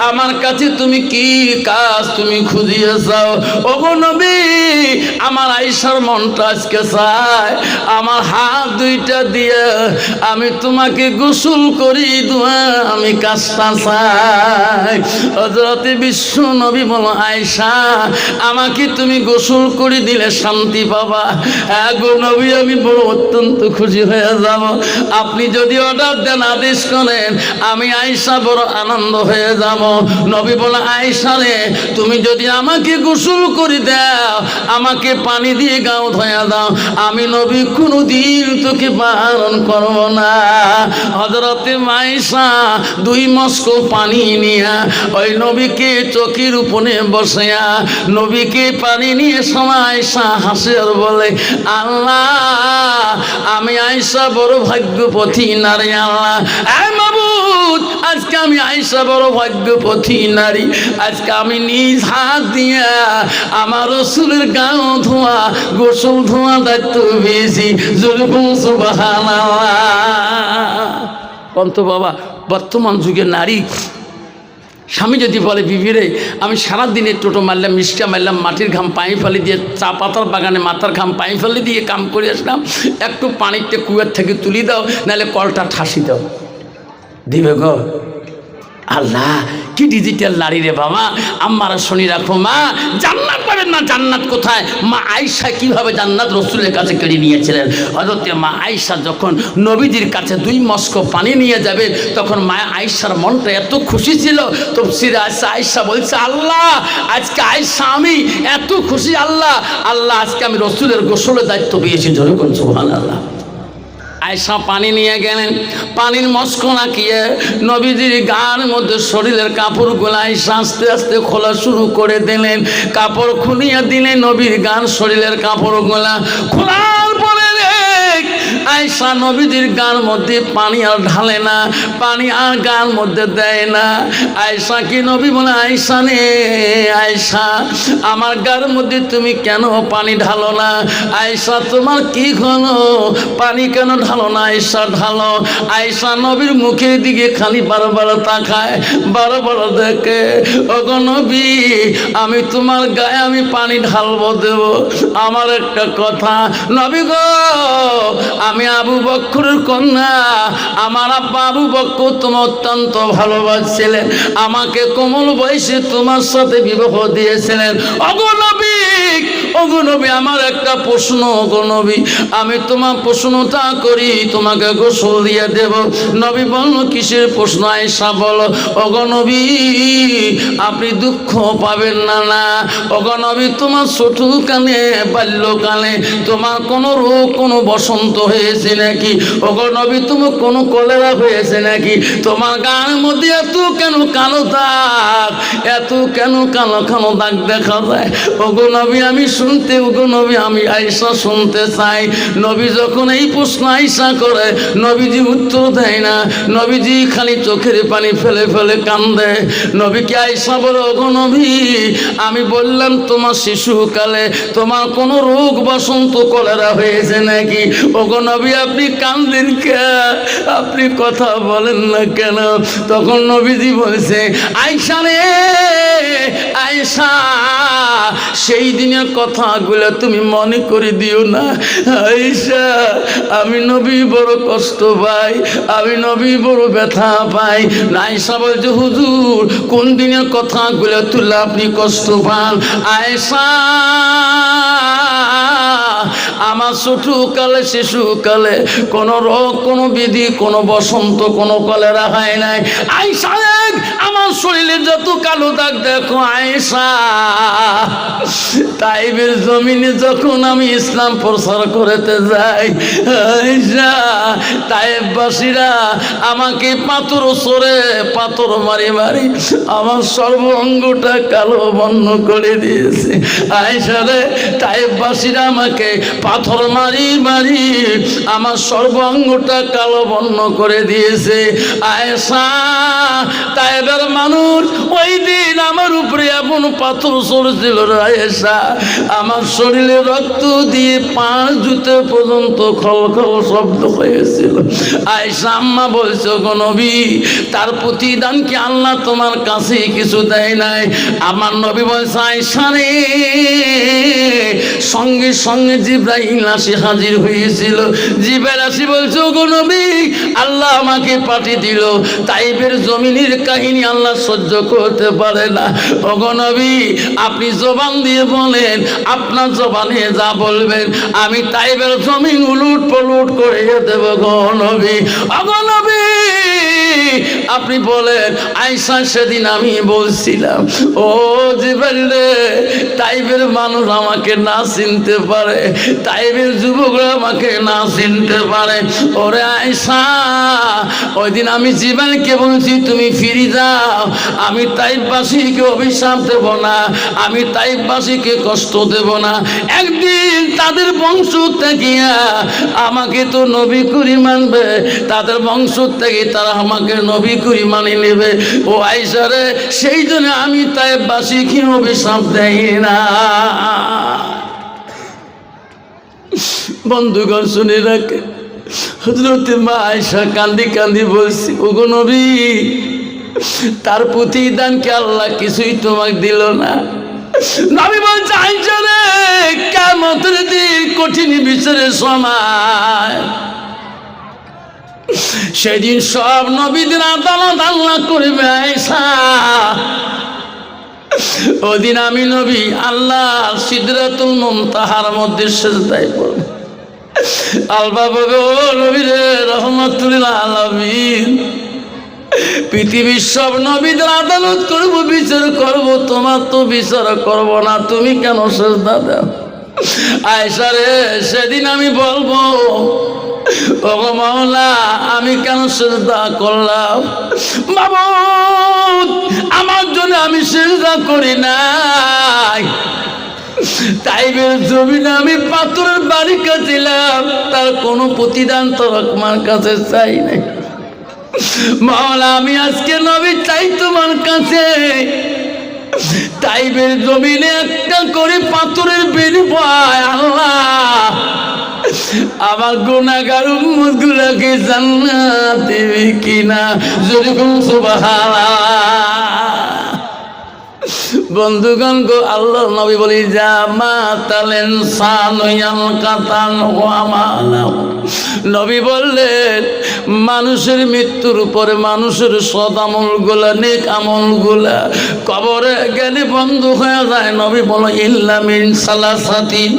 আমার কাছে তুমি কি কাজ তুমি খুঁজিয়ে চাও? ওগো নবী, আমার আয়েশার মনটা আজকে চায় আমার হাত দুইটা দিয়ে আমি তোমাকে গোসল করি দোয়া, আমি কাজটা চাই। হযরতে বিশ্ব নবী বলো, আয়েশা আমাকে তুমি গোসল করে দিলে শান্তি পাবা। হ্যাঁ গো নবী, আমি বড় অত্যন্ত খুশি হয়ে যাব। আপনি যদি অর্ডার দেন, আদেশ করেন, আমি আয়েশা বড় আনন্দ হয়ে যাব। নবী বলে, আয়েশা রে, তুমি যদি আমাকে গোসল করে দাও, আমাকে পানি দিয়ে গাও ধোয়া দাও, আমি নবী কোনোদিন তোকে বারণ করব না। হযরতে আয়েশা 2 মস্ক পানি নিয়া ওই নবীকে চোখের উপরে বসায়া নবীকে পানি নিয়ে সময় আয়েশা হাসে আর বলে, আল্লাহ আমি আয়েশা বড় ভাগ্যবতী নারী। আল্লাহ এ মাবুদ, আজকে আমি আয়েশা বড় ভাগ্যবতী নারী। আজকে আমি নিজ হাত দিয়া আমার রাসূলের গাও ধোয়া গোসল ধোয়া দায়িত্ব পেয়েছি। জোরে সুবহানাল্লাহ। কন্ত বাবা, বর্তমান যুগের নারী স্বামী যদি বলে, বিবিরে আমি সারাদিনে টোটো মারলাম, মিষ্টা মারলাম, মাটির ঘাম পায়ে ফেলে দিয়ে, চা পাতার বাগানে মাথার ঘাম পায়ে ফেলে দিয়ে কাম করে আসলাম, একটু পানিতে কুয়ার থেকে তুলি দাও, নাহলে কলটা ঠাসি দাও, দিবে গো? আল্লাহ কি ডিজিটাল নারী রে বাবা। আম্মারা শুনি রাখো, মা জান্নাত পাবেন না। জান্নাত কোথায়? মা আয়েশা কিভাবে জান্নাত রাসূলের কাছে কেড়ে নিয়েছিলেন। হযরত মা আয়েশা যখন নবীজির কাছে 2 মস্ক পানি নিয়ে যাবে, তখন মা আয়েশার মনটা এত খুশি ছিল। তাফসীরে আয়েশা বলছে, আল্লাহ আজকে আয়েশা আমি এত খুশি, আল্লাহ আল্লাহ আজকে আমি রাসূলের গোসলের দায়িত্ব পেয়েছি। জোরে বলুন সুবহানাল্লাহ। আয়েশা পানি নিয়ে গেলেন, পানির মস্ক নাকিয়ে নবীজির গার মধ্যে শরীরের কাপড়গুলো আয়েশা আস্তে আস্তে খোলা শুরু করে দিলেন। কাপড় খুলিয়ে দিলেন, নবীর গান শরীরের কাপড়গুলা খোলার পরে আয়েশা নবীজির গার মধ্যে পানি আর ঢালে না, পানি আর গার মধ্যে দেয় না। আয়েশা কি নবী বলে, আয়েশা নে আয়েশা, আমার গার মধ্যে তুমি কেন পানি ঢালো না? আয়েশা তোমার কি হলো, পানি কেন ঢালো না? আয়েশা ঢালো। আয়েশা নবীর মুখের দিকে খালি বারবার তাকায়, বারবার দেখে। ওগো নবী, আমি তোমার গায়ে আমি পানি ঢালবো দেব, আমার একটা কথা। নবী গো, আমি আবু বকরের কন্যা, আমার আব্বা আবু বকর তোমার অত্যন্ত ভালোবাসছিলেন, আমাকে কোমল বয়সে তোমার সাথে বিবাহ দিয়েছিলেন। ওগো নবী, ওগো নবী, আমার একটা প্রশ্ন। ওগো নবী, আমি তোমার প্রশ্নটা করি, তোমাকে গোসল দিয়ে দেব। নবী বলল, কিসের প্রশ্ন? আয়েশা বলো। ওগো নবী, আপনি দুঃখ পাবেন না। না ওগো নবী, তোমার ছোটকালে বাল্যকালে তোমার কোনো রোগ, কোনো বসন্ত হয়েছে নাকি? ওগো নবী, তোমার কোনো কলেরা হয়েছে নাকি? তোমার গায়ের মধ্যে এত কেন কালো দাগ, এত কেন কালো কালো দাগ দেখা যায়? ওগো নবী আমি শুনতে, ওগো নবী আমি আয়েশা শুনতে চাই। নবী যখন এই প্রশ্ন আয়েশা করে, নবীজি উত্তর দেয় না, নবীজি খালি চোখের পানি ফেলে ফেলে কান্দে। নবীকে আয়েশা বলে, ওগো নবী, আমি বললাম তোমার শিশুকালে তোমার কোনো রোগ বসন্ত কলেরা হয়েছে নাকি? ওগো নবী, আপনি কান্দেন কেন? আপনি কথা বলেন না কেন? তখন নবীজি বলছে, আয়েশা রে আয়েশা, সেই দিনের কথাগুলো তুমি মনে করে দিও না। আয়েশা, আমি নবী বড় কষ্ট পাই, আমি নবী বড় ব্যথা পাই। আয়েশা বলছে, হুজুর কোন দিনের কথাগুলো তুলে আপনি কষ্ট পান? আয়েশা, আমার ছোটকালে শিশুকালে কোনো রোগ, কোনো বিধি, কোনো বসন্ত, কোনো কলেরা হয় নাই। আয়েশা, আমার শরীরে যত কালো দাগ দেখো আয়েশা, তাইবের জমিনে যখন আমি ইসলাম প্রচার করতে যাই আয়েশা, তাইববাসীরা আমাকে পাথর সরে পাথর মারি মারি আমার সর্বাঙ্গটা কালো বর্ণ করে দিয়েছে। আয়েশা রে, তাইববাসীরা আমাকে পাথর মারি মারি আমার সর্বাঙ্গটা কালো বর্ণ করে দিয়েছে। আয়েশা, তাইবের মানুষ ওই দিন আমার উপরে এমন পাথর সরেছিল আয়েশা, আমার শরীরে রক্ত দিয়ে পাঁচ জুতে পর্যন্ত খল খল শব্দ হয়েছিল। আয়েশা আম্মা বলছো গো নবী, তার প্রতিদান কি আল্লাহ তোমার কাছে কিছু দেয় নাই? আমার নবী বলছে আয়েশা রে, সঙ্গে সঙ্গে জিবরাইল আসি হাজির হয়েছিল। জিবরাইল আসি বলছো গো নবী, আল্লাহ আমাকে পাঠিয়ে দিল, তাইবের জমিনের কাহিনী আল্লাহ সহ্য করতে পারে না। ওগো নবী, আপনি জবান দিয়ে বলেন, আপনার জবানে যা বলবেন আমি তাইবের জমিন উলুট পলুট করে দেব গো নবী। ওগো নবী, আপনি বলেন। আয়েশা, সেদিন আমি বলছিলাম ও জিবরাইল রে, তাইবের মানুষ আমাকে না চিনতে পারে, তাইবের যুবকরা আমাকে না চিনতে পারে। ওরে আয়েশা, ওই দিন আমি জিবরাইলকে বলছি তুমি ফিরে যাও, আমি তাইববাসীকে অভিশাপ দেব না, আমি তাইববাসীকে কষ্ট দেব না। একদিন তাদের বংশ থেকে আমাকে তো নবী করি মানবে, তাদের বংশ থেকে তারা আমাকে নবী করি মানে নেবে। ও আয়েশা রে, সেই জন্য আমি তাইববাসীকে অভিশাপ দেই না। বন্ধুগণ শুনে রাখে, হযরত মা আয়েশা কান্দি কান্দি বলছি, ওগো নবী, তার প্রতিদানকে আল্লাহ কিছুই তোমাকে দিল না। নবী বলছে আয়েশা রে, কিয়ামতের দিন কঠিন বিচারের সময়, সেদিন সব নবীদের আদালত আল্লাহ করবে আয়েশা। ওদিন আমি নবী আল্লাহ সিদরাতুল মুনতাহার মধ্যে সিজদায় পড়ব। আল্লাহ বলবে, ও নবী রে, রহমাতুল আলামিন, পৃথিবীর সব নবীদের আদালত করব, বিচার করব, তোমার তো বিচার করব না, তুমি কেন সিজদা দাও? আয়েশা রে, সেদিন আমি বলবো, ওগো মাওলা, আমি কেন সিজদা করলাম? মাবুদ, আমার জন্য আমি সিজদা করি নাই। তাইবের জমিনে আমি পাথরের বাড়ি কাটিলাম, তার কোনো প্রতিদান তোমার কাছে চাই নাই। মাওলা, আমি আজকে নবী চাই তোমার কাছে, তাইবের জমিনে একটা করে পাথরের বিনিময় আল্লাহ আমার গুনাহগার উম্মত গুলোকে জান্নাত দিবি কিনা, জোরে বলুন সুবহানাল্লাহ। বন্ধুগণ গো, আল্লাহ নবী বলি, যা মাতালেন সানয়াল কাতান ওয়া মালাম। নবী বললেন, মানুষের মৃত্যুর উপরে মানুষের সৎ আমলগুলা, নেক আমলগুলা কবরে গেলে বন্ধ হয়ে যায়। নবী বলেন ইল্লা মিন সালাসাতিন,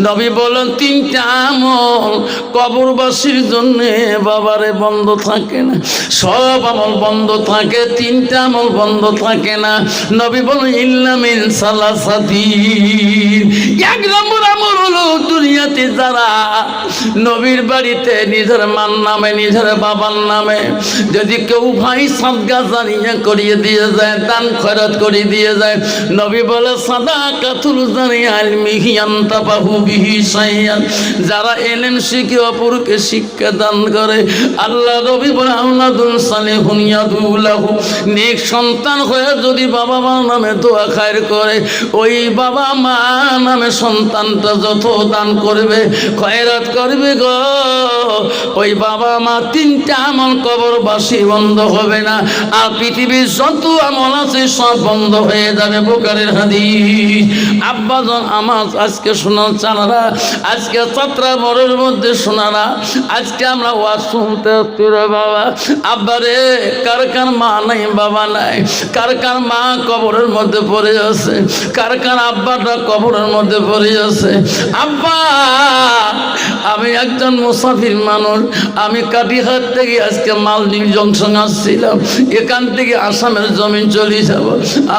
নবী বলেন তিনটা আমল কবরবাসীর জন্য বাবারে বন্ধ থাকে না। সব আমল বন্ধ থাকে, তিনটা আমল বন্ধ থাকে না। নবী বলেন ইল্লা মিন সালাসাতিন। এক নম্বর আমল হলো, দুনিয়াতে যারা নবীর বাড়িতে নিজের মান নামে, নিজের বাবার নামে যদি কেউ ভাই সাদকা জারিয়া করিয়ে দিয়ে যায়, দান খয়রাত করে দিয়ে যায়, নবী বলে সাদাকাতুল জারিয়া আলমিহি আনতাবাহু বিহি শাইয়ান। যারা ইলম শিখে অপরকে শিক্ষা দান করে, আল্লাহ নবী বলে আওলাদুল সালিহুন ইয়াদুলাহু, নেক সন্তান হয়ে যদি বাবা মা নামে দোয়া খায়ের করে, ওই বাবা মা নামে সন্তানটা যত দান করবে, খয়রাত করবে গো, ওই বাবা মা তিনটা আমল কবরবাসী বন্ধ হবে না, আর পৃথিবীর যত আমল আছে সব বন্ধ হয়ে যাবে। বুখারীর হাদিস। আব্বাজন আমার আজকে শোনার চালারা, আজকে যাত্রা মোড়ের মধ্যে শোনারা, আজকে আমরা ওয়াজ শুনতে হচ্ছে রে বাবা। আব্বারে কার কার মা নাই বাবা নাই, কার কার মা কবরের মধ্যে পড়ে আছে, কার কার আব্বাটা কবরের মধ্যে পড়ে আছে। আব্বা আমি একজন মুসাফির মানুষ, আমি কাটিহাট থেকে আজকে মালদ্বীপ জংশন আসছিলাম, এখান থেকে আসামের জমিন চলে যাব।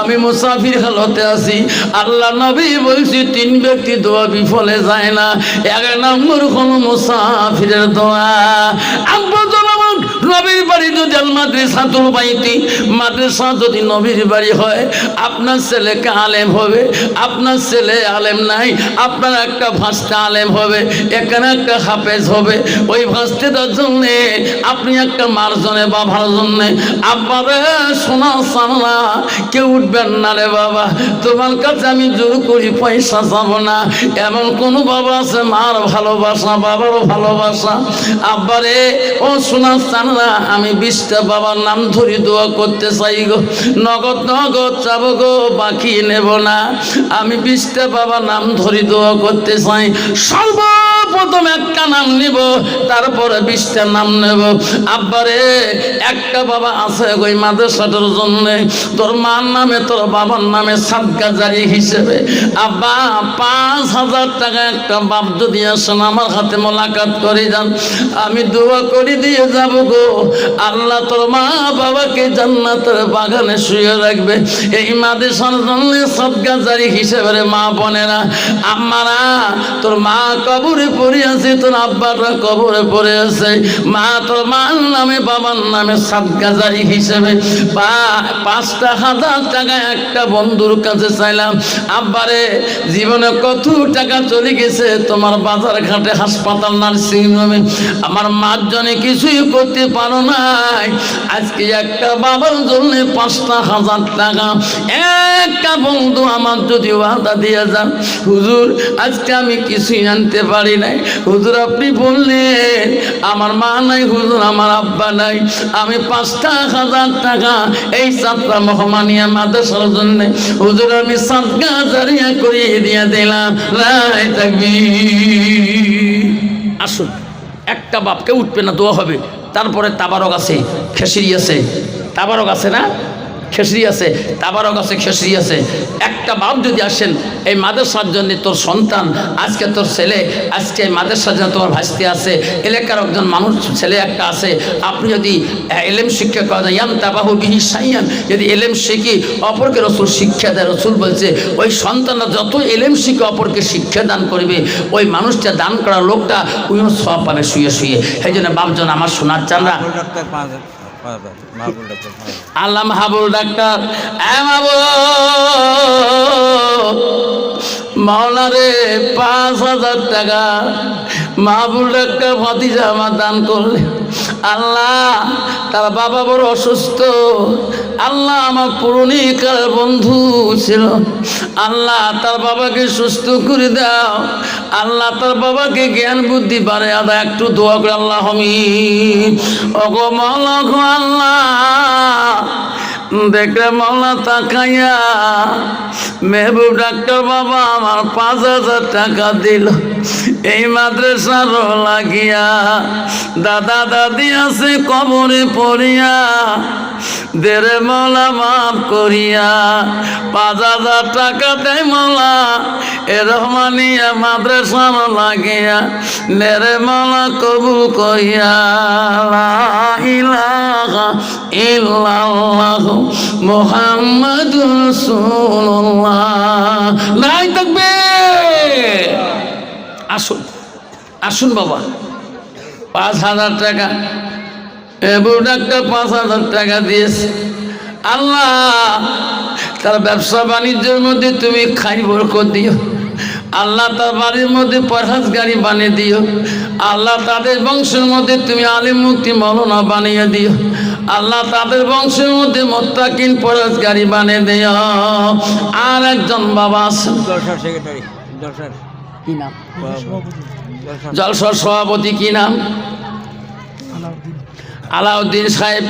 আমি মুসাফির হালতে আছি। আল্লাহ নবী বলছি 3 ব্যক্তি দোয়া বিফলে যায় না। 1 নম্বর হলো মুসাফিরের দোয়া। আব্বা আমার নবীর বাড়ি যদি মাদ্রাসাতুল বাইতি, মাদ্রাসা যদি নবীর বাড়ি হয়, আপনার ছেলেকে আলেম হবে, আপনার ছেলে আলেম নাই, আপনার একটা ভাস্তা আলেম হবে, এখানে একটা হাফেজ হবে। ওই ভাস্তাটার জন্যে আপনি একটা মার্জনে বাবার জন্যে আব্বারে শোনা সামনা কেউ উঠবেন না রে বাবা, তোমার কাছে আমি জোর করি পয়সা চাবো না। এমন কোন বাবা আছে মার ভালোবাসা, বাবার ভালোবাসা। আব্বারে ও শোনা সামনা আমি 20টা বাবার নাম ধরি দোয়া করতে চাই গো, নগদ নগদ চাবো গো, বাকি নেব না। আমি 20টা বাবার নাম ধরি দোয়া করতে চাই। সর্বপ্রথম একটা নাম নিব, তারপরে 20টা নাম নেব। আব্বারে একটা বাবা আছে ওই মাদ্রাসাটার জন্য, তোর মার নামে তোর বাবার নামে সাদকা জারি হিসেবে আব্বা 5000 টাকা একটা বাপ যদি আসেন আমার হাতে মোলাকাত করে যান, আমি দোয়া করে দিয়ে যাব গো, আল্লাহ তোর মা বাবাকে জান্নাতের বাগানে শুয়ে রাখবে। এই মাদ্রাসার জন্য সাদকা জারি হিসেবে রে মা বোনেরা, আম্মারা তোর মা কবরে পড়ে আছে, তোর আব্বাটা কবরে পড়ে আছে, মা তোর মার নামে বাবার নামে সাদকা জারি হিসেবে 5,000 টাকা একটা বন্ধুর কাছে চাইলাম। আব্বারে জীবনে কত টাকা চলে গেছে তোমার বাজার ঘাটে, হাসপাতাল, নার্সিং হোমে, আমার মার জন্য কিছুই করতে পারো নাই। আজকে একটা বাবার জন্য 5,000 টাকা একটা বন্ধু আমার যদি ওয়াদা দিয়ে যান, হুজুর আজকে আমি কিছুই আনতে পারি নাই, হুজুর আপনি বললেন আমার মা নাই, হুজুর আমার আব্বা নাই, আমি 5,000 টাকা এই যাত্রা মহমানিয়া মাদ্রাসার জন্য হুজুর আমি সাদকা জারিয়া করিয়ে দিয়ে দিলাম। রায় তাকবীর। আসুন, একটা বাপকে উঠবে না, দোয়া হবে। তারপরে তাবারক আছে, খেসরি আছে, তাবারক আছে না, খেসরি আছে, তাবারক আছে, খেসরি আছে। একটা বাপ যদি আসেন এই মাদ্রাসার জন্য, তোর সন্তান আজকে তোর ছেলে, আজকে এই মাদ্রাসার জন্য তোমার ভাসতে আছে, এলাকার একজন মানুষ ছেলে একটা আছে, আপনি যদি এলেম শিক্ষা করা যায়, ইয়ান তাবাহু বিহি সাইয়ান, যদি এলেম শিখি অপরকে রসুল শিক্ষা দেয়, রসুল বলছে ওই সন্তানরা যত এলেম শিখে অপরকে শিক্ষা দান করবে, ওই মানুষটা দান করা লোকটা ওইও সব পাবে শুয়ে শুয়ে। সেই জন্য বাপজন আমার শোনার চানরা আল্লাহ মাহবুল ডাক্তার, মাওলা রে 5,000 টাকা মাহবুল ডাক্তার ভাতিজা আমার দান করলে। আল্লাহ তার বাবা বড় অসুস্থ, আল্লাহ আমার পুরনিকার বন্ধু ছিল, আল্লাহ তার বাবাকে সুস্থ করে দাও, আল্লাহ তার বাবাকে জ্ঞান বুদ্ধি বাড়ে আদা, একটু দোয়া করে আল্লাহ আমিন। ওগো মাওলা গো আল্লাহ, দেখলে মাওলা তাকাইয়া মেহবুব ডাক্তার বাবা আমার 5,000 টাকা দিল এই মাদ্রাসার লাগিয়া। দাদা দাদি আছে কবরে পড়িয়া, দেরে মাওলা মাফ করিয়া 5,000 টাকা দেয় মাওলা এ রহমানিয়া মাদ্রাসার লাগিয়া, নেরে মাওলা কবুল করিয়া। লা ইলাহা ইল্লাল্লাহ মুহাম্মাদুর রাসূলুল্লাহ। নাই থাকবে। আসুন আসুন বাবা, 5,000 টাকা এবু ডাক্তার 5,000 টাকা দিয়েছে। আল্লাহ তার ব্যবসা বাণিজ্যের মধ্যে তুমি খাই বরকত দিও, আল্লাহ তার বাড়ির মধ্যে পরহেজগারি বানিয়ে দিও, আল্লাহ তাদের বংশের মধ্যে তুমি আলিম মুক্তি মৌলানা বানিয়ে দিও, আল্লাহ তাদের বংশের মধ্যে মুত্তাকিন পরহেজগারি বানিয়ে দিও। আর একজন বাবা আছেন কি নাম? জলসার সভাপতি কি নাম? আলাউদ্দিন সাহেব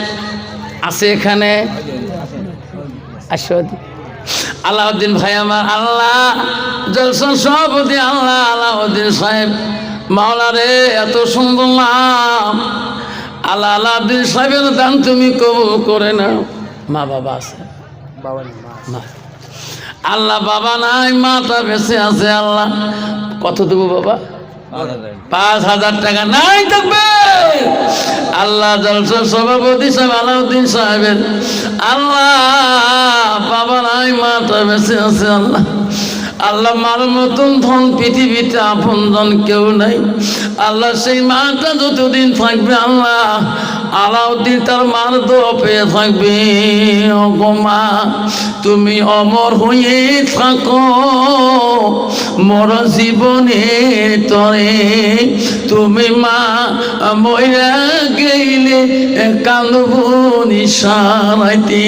আছে এখানে? আলাউদ্দিন ভাই আমার, আল্লাহ জলসার সভাপতি আল্লাহ আলাউদ্দিন সাহেব, মাওলা রে এত সুন্দর নাম আল্লাহ আলাউদ্দিন সাহেবের দান তুমি কবুল করে নাও। মা বাবা আছে? আল্লাহ বাবা নাই, মাটা বেঁচে আছে। আল্লাহ কত দেবো বাবা? 5,000 টাকা নাই থাকবে। আল্লাহ জলসার সভাপতি সাহেব আলাউদ্দিন সাহেবের আল্লাহ বাবা নাই, মাটা বেঁচে আছে। আল্লাহ আল্লাহ মার মতন ধন পৃথিবীতে আপনজন কেউ নাই। আল্লাহ সেই মাটা যতদিন থাকবে আল্লাহ আলাউদ্দিন তার মার দোয়া পেয়ে থাকবে। ওগো মা তুমি অমর হয়ে থাকো মোর জীবনে তরে, তুমি মা মইরা গেলে কাঁদব নিশারাইতে।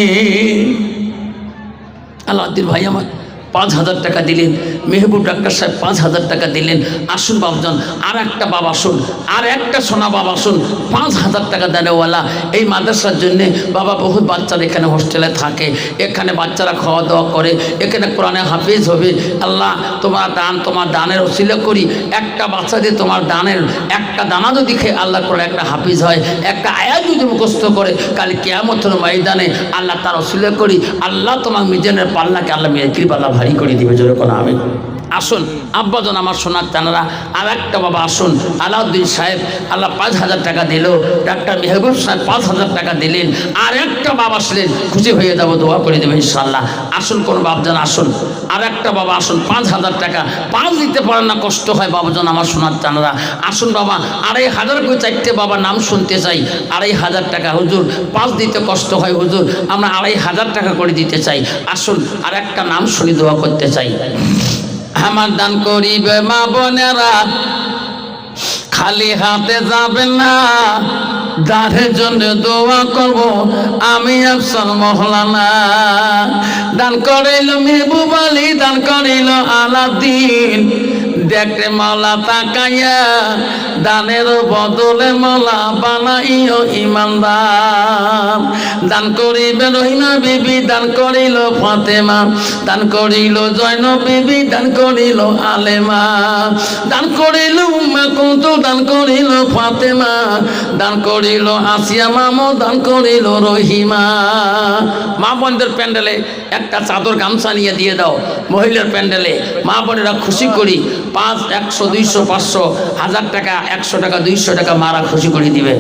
আলাউদ্দিন ভাই আমার 5,000 টাকা দিলেন। মেহবুব ডাক্তার সাহেব 5,000 টাকা দিলেন। আসুন বাবুজন, আর একটা বাবা শুন, আর একটা সোনা বাবা শুন, 5,000 টাকা দেনেওয়ালা এই মাদ্রাসার জন্যে বাবা। বহুত বাচ্চারা এখানে হোস্টেলে থাকে, এখানে বাচ্চারা খাওয়া দাওয়া করে, এখানে কোরআনে হাফিজ হবে। আল্লাহ তোমার দান, তোমার দানের ওসিলা করি একটা বাচ্চা দিয়ে তোমার দানের একটা দানা যদি খেয়ে আল্লাহ করে একটা হাফিজ হয়, একটা আয়াত যদি মুখস্থ করে, কালি কিয়ামতের ময়দানে আল্লাহ তার ওসিলা করি আল্লাহ তোমার মিজানের পাল্লাকে আল্লাহ কৃপাল্লাহ ভারী করে দিবে। জোরে কোনো আমি। আসুন আব্বাজন আমার সোনার চানারা, আর একটা বাবা আসুন আলাউদ্দিন সাহেব আল্লাহ 5,000 টাকা দিল। ডাক্তার মেহবুব সাহেব 5,000 টাকা দিলেন। আর একটা বাবা আসলেন, খুশি হয়ে যাবো, দোয়া করে দেবেন ইনশাল্লাহ। আসুন কোন বাবজন আসুন, আর একটা বাবা আসুন 5,000 টাকা। 5 দিতে পারেন না, কষ্ট হয় বাবুজন আমার সোনার চানারা। আসুন বাবা 2,500 করে 4টে বাবা নাম শুনতে চাই। 2,500 টাকা হুজুর, 5 দিতে কষ্ট হয় হুজুর, আমরা 2,500 টাকা করে দিতে চাই। আসুন আর একটা নাম শুনি, দোয়া করতে চাই। আমার দান করিবে মা বোনেরা, খালি হাতে যাবে না, দানের জন্য দোয়া করব আমি আফসার মহলানা। দান করিল মেহবুব আলী, দান করিল আলাউদ্দিন, দেখতে মাওলা তাকাইয়া দানের বদলে মাওলা বানাইও ইমানদার। দান করিবে রহিমা বিবি, দান করিল ফাতেমা, দান করিল জয়নব বিবি, দান করিল আলেমা, দান করিল উম্মে কুলথুম, দান করিল ফাতেমা, দান করিল আসিয়া মামু, দান করিল রহিমা। মা বোনদের প্যান্ডেলে একটা চাদর গামছা নিয়ে দিয়ে দাও। মহিলার প্যান্ডেলে মা বোনেরা খুশি করি 5, 100, 200, 500, 1000 টাকা, 100 টাকা, 200 টাকা মারা খুশি করে দিবে।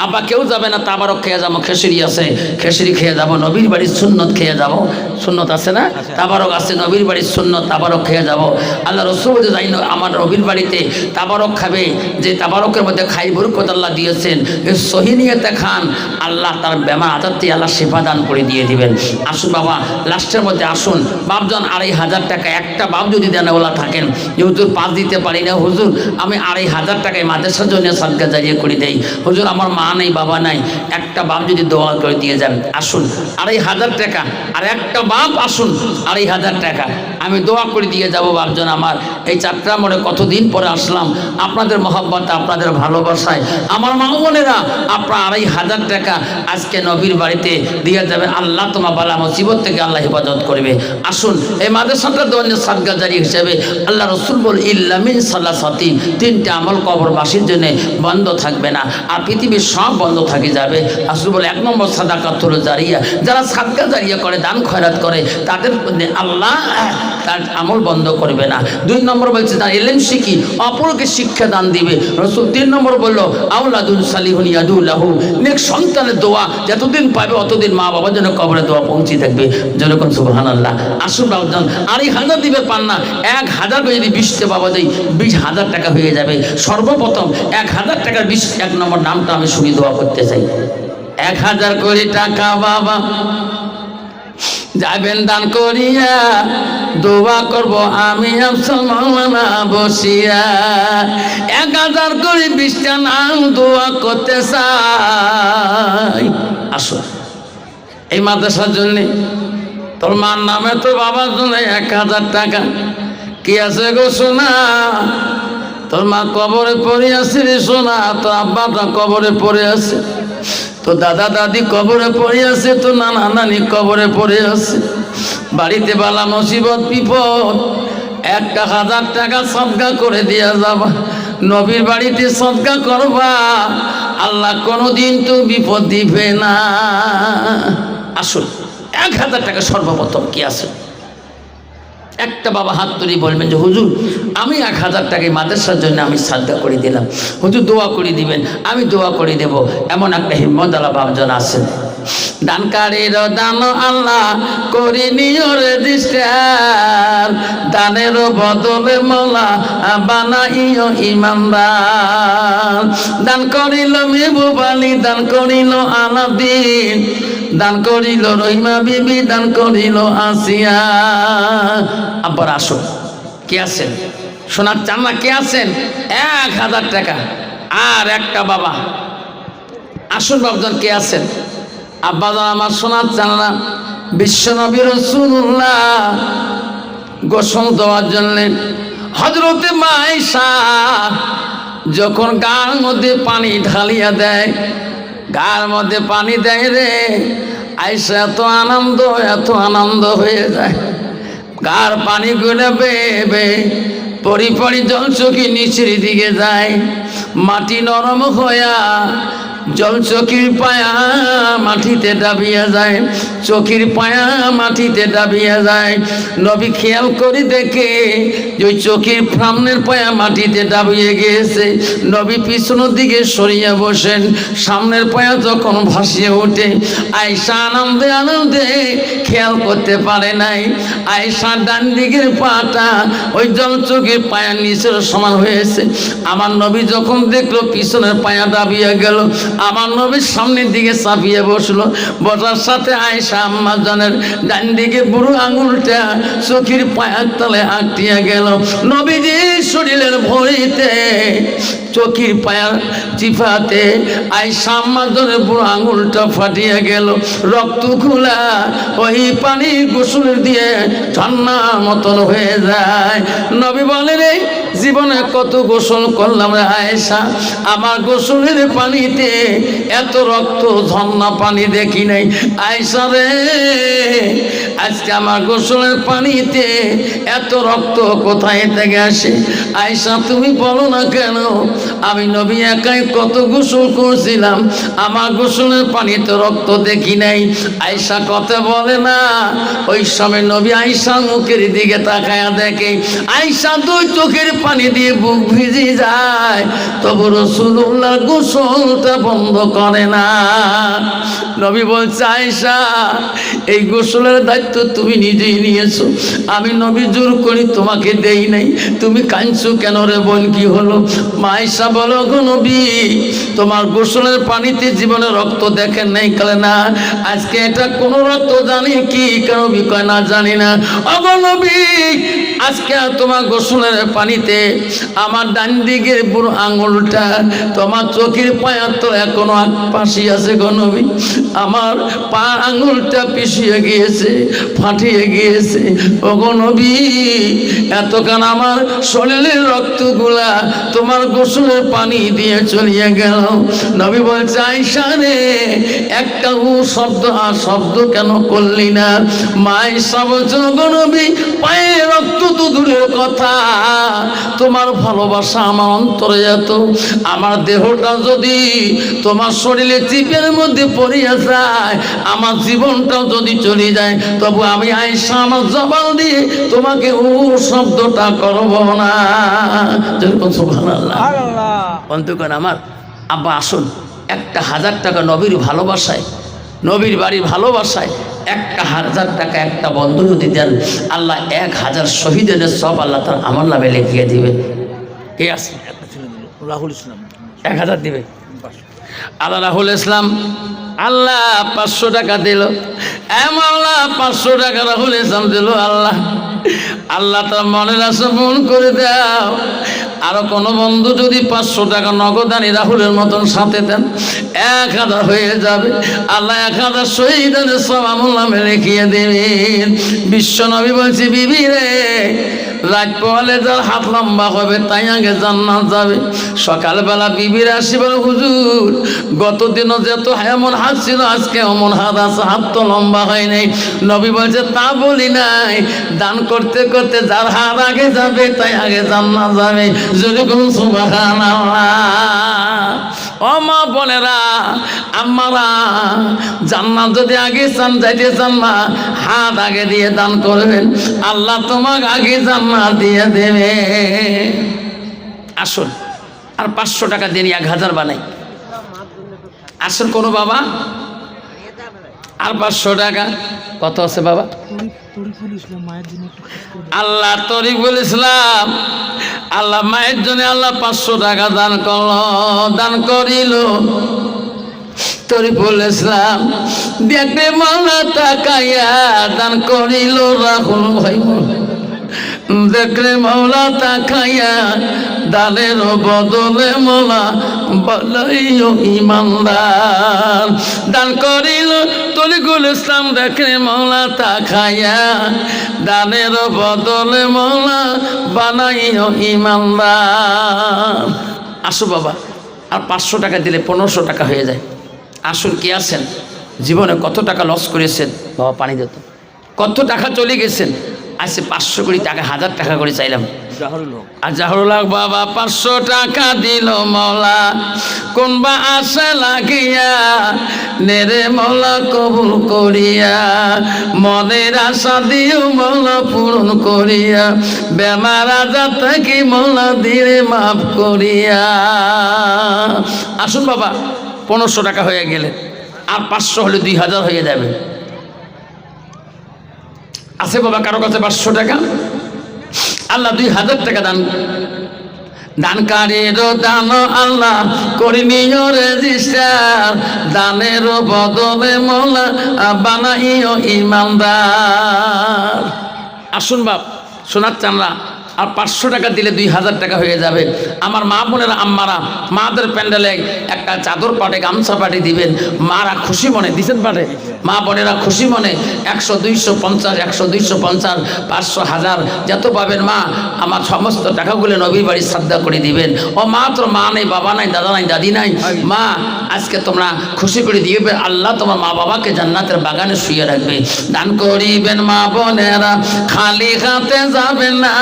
আব্বা কেউ যাবে না, তাবারক খেয়ে যাবো, খেসুরি আছে, খেসুরি খেয়ে যাবো, নবীর বাড়ির সুন্নত খেয়ে যাবো। সুন্নত আছে না? তাবারক আছে, নবীর বাড়ির সুন্নত, তাবারক খেয়ে যাবো। আল্লাহ রসুল যাই আমার নবীর বাড়িতে তাবারক খাবে, যে তাবারকের মধ্যে খাই বরকত আল্লাহ দিয়েছেন, সহি নিয়তে খান, আল্লাহ তার বেমার আজারটি আল্লাহ সেবা দান করে দিয়ে দিবেন। আসুন বাবা লাস্টের মধ্যে আসুন বাপজন 2,500 টাকা। একটা বাপ যদি দেনওয়ালা থাকেন যে হুজুর 5 দিতে পারি না হুজুর, আমি 2,500 টাকায় মাদ্রাসার জন্য সাদকা জারিয়া করে দেই হুজুর, আমার মা নেই বাবা নাই, একটা বাপ যদি দোয়া করে দিয়ে যান। আসুন 2,500 টাকা, আর একটা বাপ আসুন 2,500 টাকা আমি দোয়া করে দিয়ে যাব। বাপজন আমার এই যাত্রা মোড়ে কতদিন পরে আসলাম, আপনাদের মহব্বত, আপনাদের ভালোবাসায় আমার মা বোনেরা আপনার 2,500 টাকা আজকে নবীর বাড়িতে দিয়ে যাবেন। আল্লাহ তোমার বালা মুসিবত থেকে আল্লাহ হেফাজত করবে। আসুন এই মাদ্রাসাটার দোয়ানে সাদকা জারি হিসেবে আল্লাহ রসুল বল ইল্লা মিন সালাসাতিন, 3টে আমল কবরবাসীর জন্য বন্ধ থাকবে না, আর পৃথিবীর সব বন্ধ থাকে যাবে। রাসূল বলে 1 নম্বর সাদাকাতুল জারিয়া, যারা সাদকা জারিয়া করে, দান খয়রাত করে, তাদের আল্লাহ তার আমল বন্ধ করবে না। 2 নম্বর বলছে তার ইলম শিখি, অপরকে শিক্ষা দান দিবে রসুল। 3 নম্বর বললো আউলাদুল সালিহুন ইয়াদুল্লাহু, নেক সন্তানের দোয়া যতদিন পাবে অতদিন মা বাবার জন্য কবরে দোয়া পৌঁছে থাকবে। যেরকম সুবহানাল্লাহ। আসুন বাবুজান 2,500 দিবে পান না, 1,000 করে যদি 20টে বাবা দেয় 20,000 টাকা হয়ে যাবে। সর্বপ্রথম 1,000 টাকার 1 নম্বর নামটা আমি শুনি দোয়া করতে চাই। 1,000 করে টাকা বাবা যাবেন দান করিয়া, দোয়া করব আমি আফসার মাওলানা বসিয়া। 1,000 করে 20টা নাম দোয়া করতে চাই। আসো এই মাদ্রাসার জন্য, তোর মার নামে তো বাবার জন্য 1,000 টাকা, কি আছে গো সোনা? তোর মা কবরে পড়ে আছে রে সোনা, তোর আব্বাটা কবরে পড়ে আছে, তো দাদা দাদি কবরে পড়ে আছে, তো নানা নানি কবরে পড়ে আছে। বাড়িতে বালা মুসিবত বিপদ, 1,000 টাকা সদকা করে দিয়া যাবা। নবীর বাড়িতে সদকা করবা, আল্লাহ কোনোদিন তো বিপদ দিবে না। আসুন 1,000 টাকা সর্বপ্রথম কি আছে? একটা বাবা হাত তুলি বলবেন যে হুজুর আমি 1,000 টাকায় মাদ্রাসার জন্য আমি সাদকা করে দিলাম, হুজুর দোয়া করে দিবেন। আমি দোয়া করে দেব। এমন একটা হিম্মতওয়ালা বাপজন আছেন। দানকারীর দান আল্লাহ করে নিও রেজিস্টার, দানের বদলে মোলা বানাইও ইমানদার। দান করিল মেহবুব আলী, দান করিল আলাদিন, দান করিল রহিমা বিবি, দান করিল আসিয়া। আবার আসুন কে আছেন? সোনার চান্না কে আছেন? 1,000 টাকা। আর একটা বাবা আসুন বাবজন কে আছেন? আব্বাজান আমার সোনার চান্না বিশ্বনবী রাসূলুল্লাহ গোসল দেওয়ার জন্য হযরতে মা আয়েশা যখন গার মধ্যে পানি ঢালিয়া দেয়, গার মধ্যে পানি দেয় রে আয়েশা এত আনন্দ হয়ে যায়। গার পানি গুলে বেবে পরি পরি জল চোখে নিচের দিকে যায়, মাটি নরম হইয়া জল চোখের পায়া মাটিতে ডাবিয়া যায়, চোখের পায়া মাটিতে ডাবিয়া যায়। নবী খেয়াল করে দেখে যে ওই চোখের সামনের পায়া মাটিতে ডাবিয়ে গিয়েছে। নবী পিছনের দিকে সরিয়ে বসেন, সামনের পায়া যখন ভাসিয়ে ওঠে আয়েশা আনন্দে আনন্দে খেয়াল করতে পারে নাই। আয়েশা ডান দিকের পাটা ওই জল চোখের পায়া নিচের সমান হয়েছে। আমার নবী যখন দেখলো পিছনের পায়া ডাবিয়ে গেল, আমার নবীর সামনের দিকে চাপিয়ে বসলো। বসার সাথে আয়েশা আম্মা জানের ডান দিকে বুড়ো আঙুলটা চোখের পায়ের তলে আটকিয়ে গেল। নবীজির শরীরের ভরিতে চোখের পায়ার চিফাতে আয়েশা আম্মা জানের বুড়ো আঙুলটা ফাটিয়ে গেল। রক্ত খোলা ওই পানি গোসল দিয়ে ঝর্ণার মতন হয়ে যায়। নবী বলেন রে জীবনে কত গোসল করলাম রে আয়েশা, আমার গোসলের পানিতে এত রক্ত ঝর্ণা পানি দেখি নাই। আয়েশা রে আজকে আমার গোসলের পানিতে এত রক্ত কোথায় থেকে আসে? আয়েশা তুমি বলো না কেন, আমি নবী একাই কত গোসল করছিলাম, আমার গোসলের পানিতে রক্ত দেখি নাই। আয়েশা কথা বলে না। ওই সময় নবী আয়েশার মুখের দিকে তাকায়া দেখে আয়েশা দুই চোখের পানি দিয়ে বুক ভিজে যায়, তবু রাসূলুল্লাহ গোসলটা বন্ধ করে না। নবী বলছে আয়েশা এই গোসলের দায়িত্ব তুমি নিজেই নিয়েছো, আমি নবী জোর করি তোমাকে দেই নাই, তুমি কাঁদছো কেন রে বোন, কি হলো? মা আয়েশা বলো গো নবী তোমার গোসলের পানিতে জীবনে রক্ত দেখেন নাই? কালে না, আজকে এটা কোন রক্ত জানি কি কেন বিকয় না জানি না। ওগো নবী আজকে তোমার গোসলের পানিতে আমার ডান দিকের বুড়ো আঙুলটা তোমার চোখের পায়া তো এখনো পাশি আছে গো নবী, আমার পা আঙুলটা পিছিয়ে গিয়েছে, ফাটিয়ে গিয়েছে। ওগো নবী এতক্ষণ আমার শরীরের রক্তগুলা তোমার গোসলের পানি দিয়ে চলিয়ে গেল। নবী বলছে আয়েশা রে একটা শব্দ আর শব্দ কেন করলি না? মা আয়েশা বলছে ওগো নবী পায়ে রক্ত তো দূরের কথা, তোমার ভালোবাসা আমার অন্তরে এত, আমার দেহটা যদি তোমার শরীরে চিপের মধ্যে পড়িয়া যায়, আমার জীবনটাও যদি চলে যায়, তবু আমি আয়েশা আমার জবান দিয়ে তোমাকে শব্দটা করব না। যেরকম সুবহানাল্লাহ অন্তকন আমার আব্বা আসুন 1,000 টাকা নবীর ভালোবাসায়, নবীর বাড়ির ভালোবাসায় 1,000 টাকা একটা বন্ধু যদি দেন আল্লাহ 1,000 শহীদের সব আল্লাহ তার আমার নামে লিখিয়ে দিবে। কে আছে? রাহুল ইসলাম 1,000 দিবে। আল্লাহ রাহুল ইসলাম আল্লাহ 500 টাকা দিল। মাওলা 500 টাকা রাহুল ইসলাম দিল। আল্লাহ আল্লাহ তার মনের আশা পূরণ করে দাও। আরো কোনো বন্ধু যদি 500 টাকা নগদানি রাহুলের মতন সাথে দেন 1,000 হয়ে যাবে। আল্লাহ 1,000 শহীদের সব আমল নামে লিখিয়ে দেবেন। বিশ্ব নবী বলছে বিবি রে রাত পোহালে যার হাত লম্বা হবে তাই আগে জান্নাত যাবে। সকালবেলা বিবির আসি বলে হুজুর গতদিনও যেত এমন হাত ছিল আজকে এমন হাত আছে, হাত তো লম্বা হয় নাই। নবী বলছে তা বলি নাই, দান করতে করতে যার হাত আগে যাবে তাই আগে জান্নাত যাবে। যেরকম সুবহানাল্লাহ। ও মা বোনেরা আম্মারা, জান্নাত যদি আগে চান যাইতে চান না, হাত আগে দিয়ে দান করবেন, আল্লাহ তোমাকে আগে জান্নাত দিয়ে দেবে। আসুন আর 500 টাকা দিয়ে 1000 বানাই। আসুন কোনো বাবা আর 500 টাকা কত আছে বাবা? আল্লাহ তরিকুল ইসলাম আল্লাহ মায়ের জন্য আল্লাহ 500 টাকা দান করল, দান করিল। তরিকুল ইসলাম দেখবে মাওলা তাকাইয়া দান করিল। রাহুল ভাই দেখলে মাওলা তাকাইয়া দানের বদলে মোলা বলাইও ইমানদার। দান করিল তরিকুল ইসলাম দেখলে মাওলা তাকাইয়া দানের বদলে মোলা বানাইও ইমানদার। আসো বাবা আর 500 টাকা দিলে 1500 টাকা হয়ে যায়। আসুন কি আছেন জীবনে কত টাকা লস করেছেন বাবা? পানি দিত কত টাকা চলে গেছেন। আজকে 500 কোটি টাকা 1000 টাকা করে চাইলাম। আর জাহরুল হক বাবা 500 টাকা দিল মৌলা কোনবা আশা লাগিয়া নেরে মৌলা কবুল করিয়া, মনের আশা দিও মৌলা পূরণ করিয়া, বেমার আজার থেকে মৌলা দিলে মাফ করিয়া। আসুন বাবা 1500 টাকা হয়ে গেলে আর 500 হলে 2000 হয়ে যাবে। আছে বাবা কারো কাছে 500 টাকা? আল্লাহ 2000 টাকা দান দানকারীর দান আল্লাহ করিনিও রেজিস্টার, দানের বদলে মোলা বানাইও ইমানদার। আসুন বাপ শোনার চানরা আর 500 টাকা দিলে 2000 টাকা হয়ে যাবে। আমার মা বোনেরা আম্মারা মাদের প্যান্ডেলে একটা চাদর পাটে গামছা পাঠে দিবেন, মারা খুশি মনে দিচ্ছেন পাঠে, মা বোনেরা খুশি মনে 100 250 100 250 500 1000 যত পাবেন মা আমার সমস্ত টাকাগুলো নবীর বাড়ি শ্রদ্ধা করে দিবেন। ও মা তোর মা নেই বাবা নাই দাদা নাই দাদি নাই, মা আজকে তোমরা খুশি করে দিবে, আল্লাহ তোমার মা বাবাকে জান্নাতের বাগানে শুয়ে রাখবে। দান করিবেন মা বোনেরা খালি হাতে যাবেন না,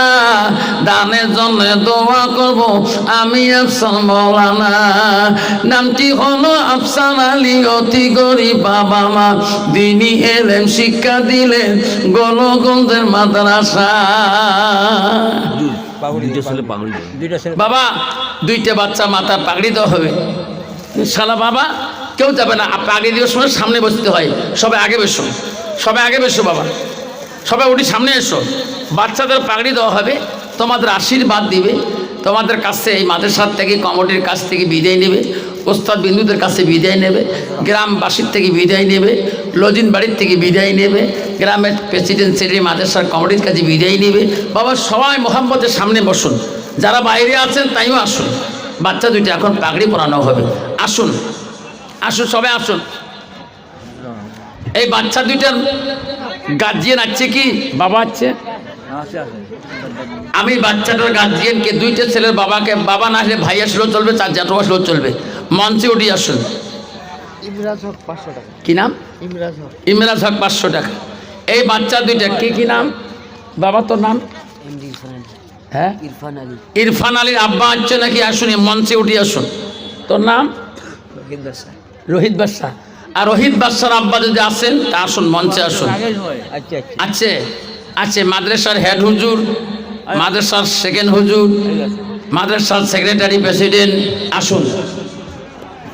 দানের জন্য দোয়া করব আমি আফসান মৌলানা। নামটি হলো আফসান আলী, অতি গরিব বাবা মা, দিনী এলেম শিক্ষা দিলেন গণগঞ্জের মাদ্রাসা। বাবা 2টা বাচ্চা মাথা পাগড়ি দেওয়া হবে শালা বাবা, কেউ যাবে না পাগড়ি দেওয়ার সময় সামনে বসতে হয়। সবাই আগে বসো, সবাই আগে বসো বাবা, সবাই উঠি সামনে এসো। বাচ্চাদের পাগড়ি দেওয়া হবে, তোমাদের আশীর্বাদ দিবে, তোমাদের কাছে এই মাদ্রাসার থেকে কমিটির কাছ থেকে বিদায় নেবে, ওস্তাদ বিন্দুদের কাছে বিদায় নেবে, গ্রামবাসীর থেকে বিদায় নেবে, লজিন বাড়ির থেকে বিদায় নেবে, গ্রামের প্রেসিডেন্ট সেক্রেটারি মাদ্রাসার কমিটির কাছে বিদায় নেবে। বাবা সবাই মোহাম্মদের সামনে বসুন, যারা বাইরে আছেন তাইও আসুন। বাচ্চা 2টা এখন পাগড়ি পরানো হবে। আসুন আসুন সবাই আসুন। এই বাচ্চা 2টার গার্জিয়ান আছে কি? বাবা আছে? আমি বাচ্চাটার গার্জিয়ানকে 2টা ছেলের বাবাকে, বাবা না আসলে ভাই আসলেও চলবে, 4 জ্যাঠু আসলেও চলবে, মঞ্চে উঠে আসুন। ইমরাজ হক 500 টাকা। কি নাম? ইমরাজ হক। ইমরাজ হক 500 টাকা। এই বাচ্চা 2টা কি নাম বাবা তোর নাম? হ্যাঁ ইরফান আলী। ইরফান আলীর আব্বা আছে নাকি? আসুন মঞ্চে উঠে আসুন। তোর নাম? রোহিত বাদশাহ। আর রোহিত বাদশার আব্বা যদি আসেন তা আসুন মঞ্চে আসুন। আছে আছে মাদ্রাসার হেড হুজুর, মাদ্রাসার সেকেন্ড হুজুর, মাদ্রাসার সেক্রেটারি প্রেসিডেন্ট আসুন।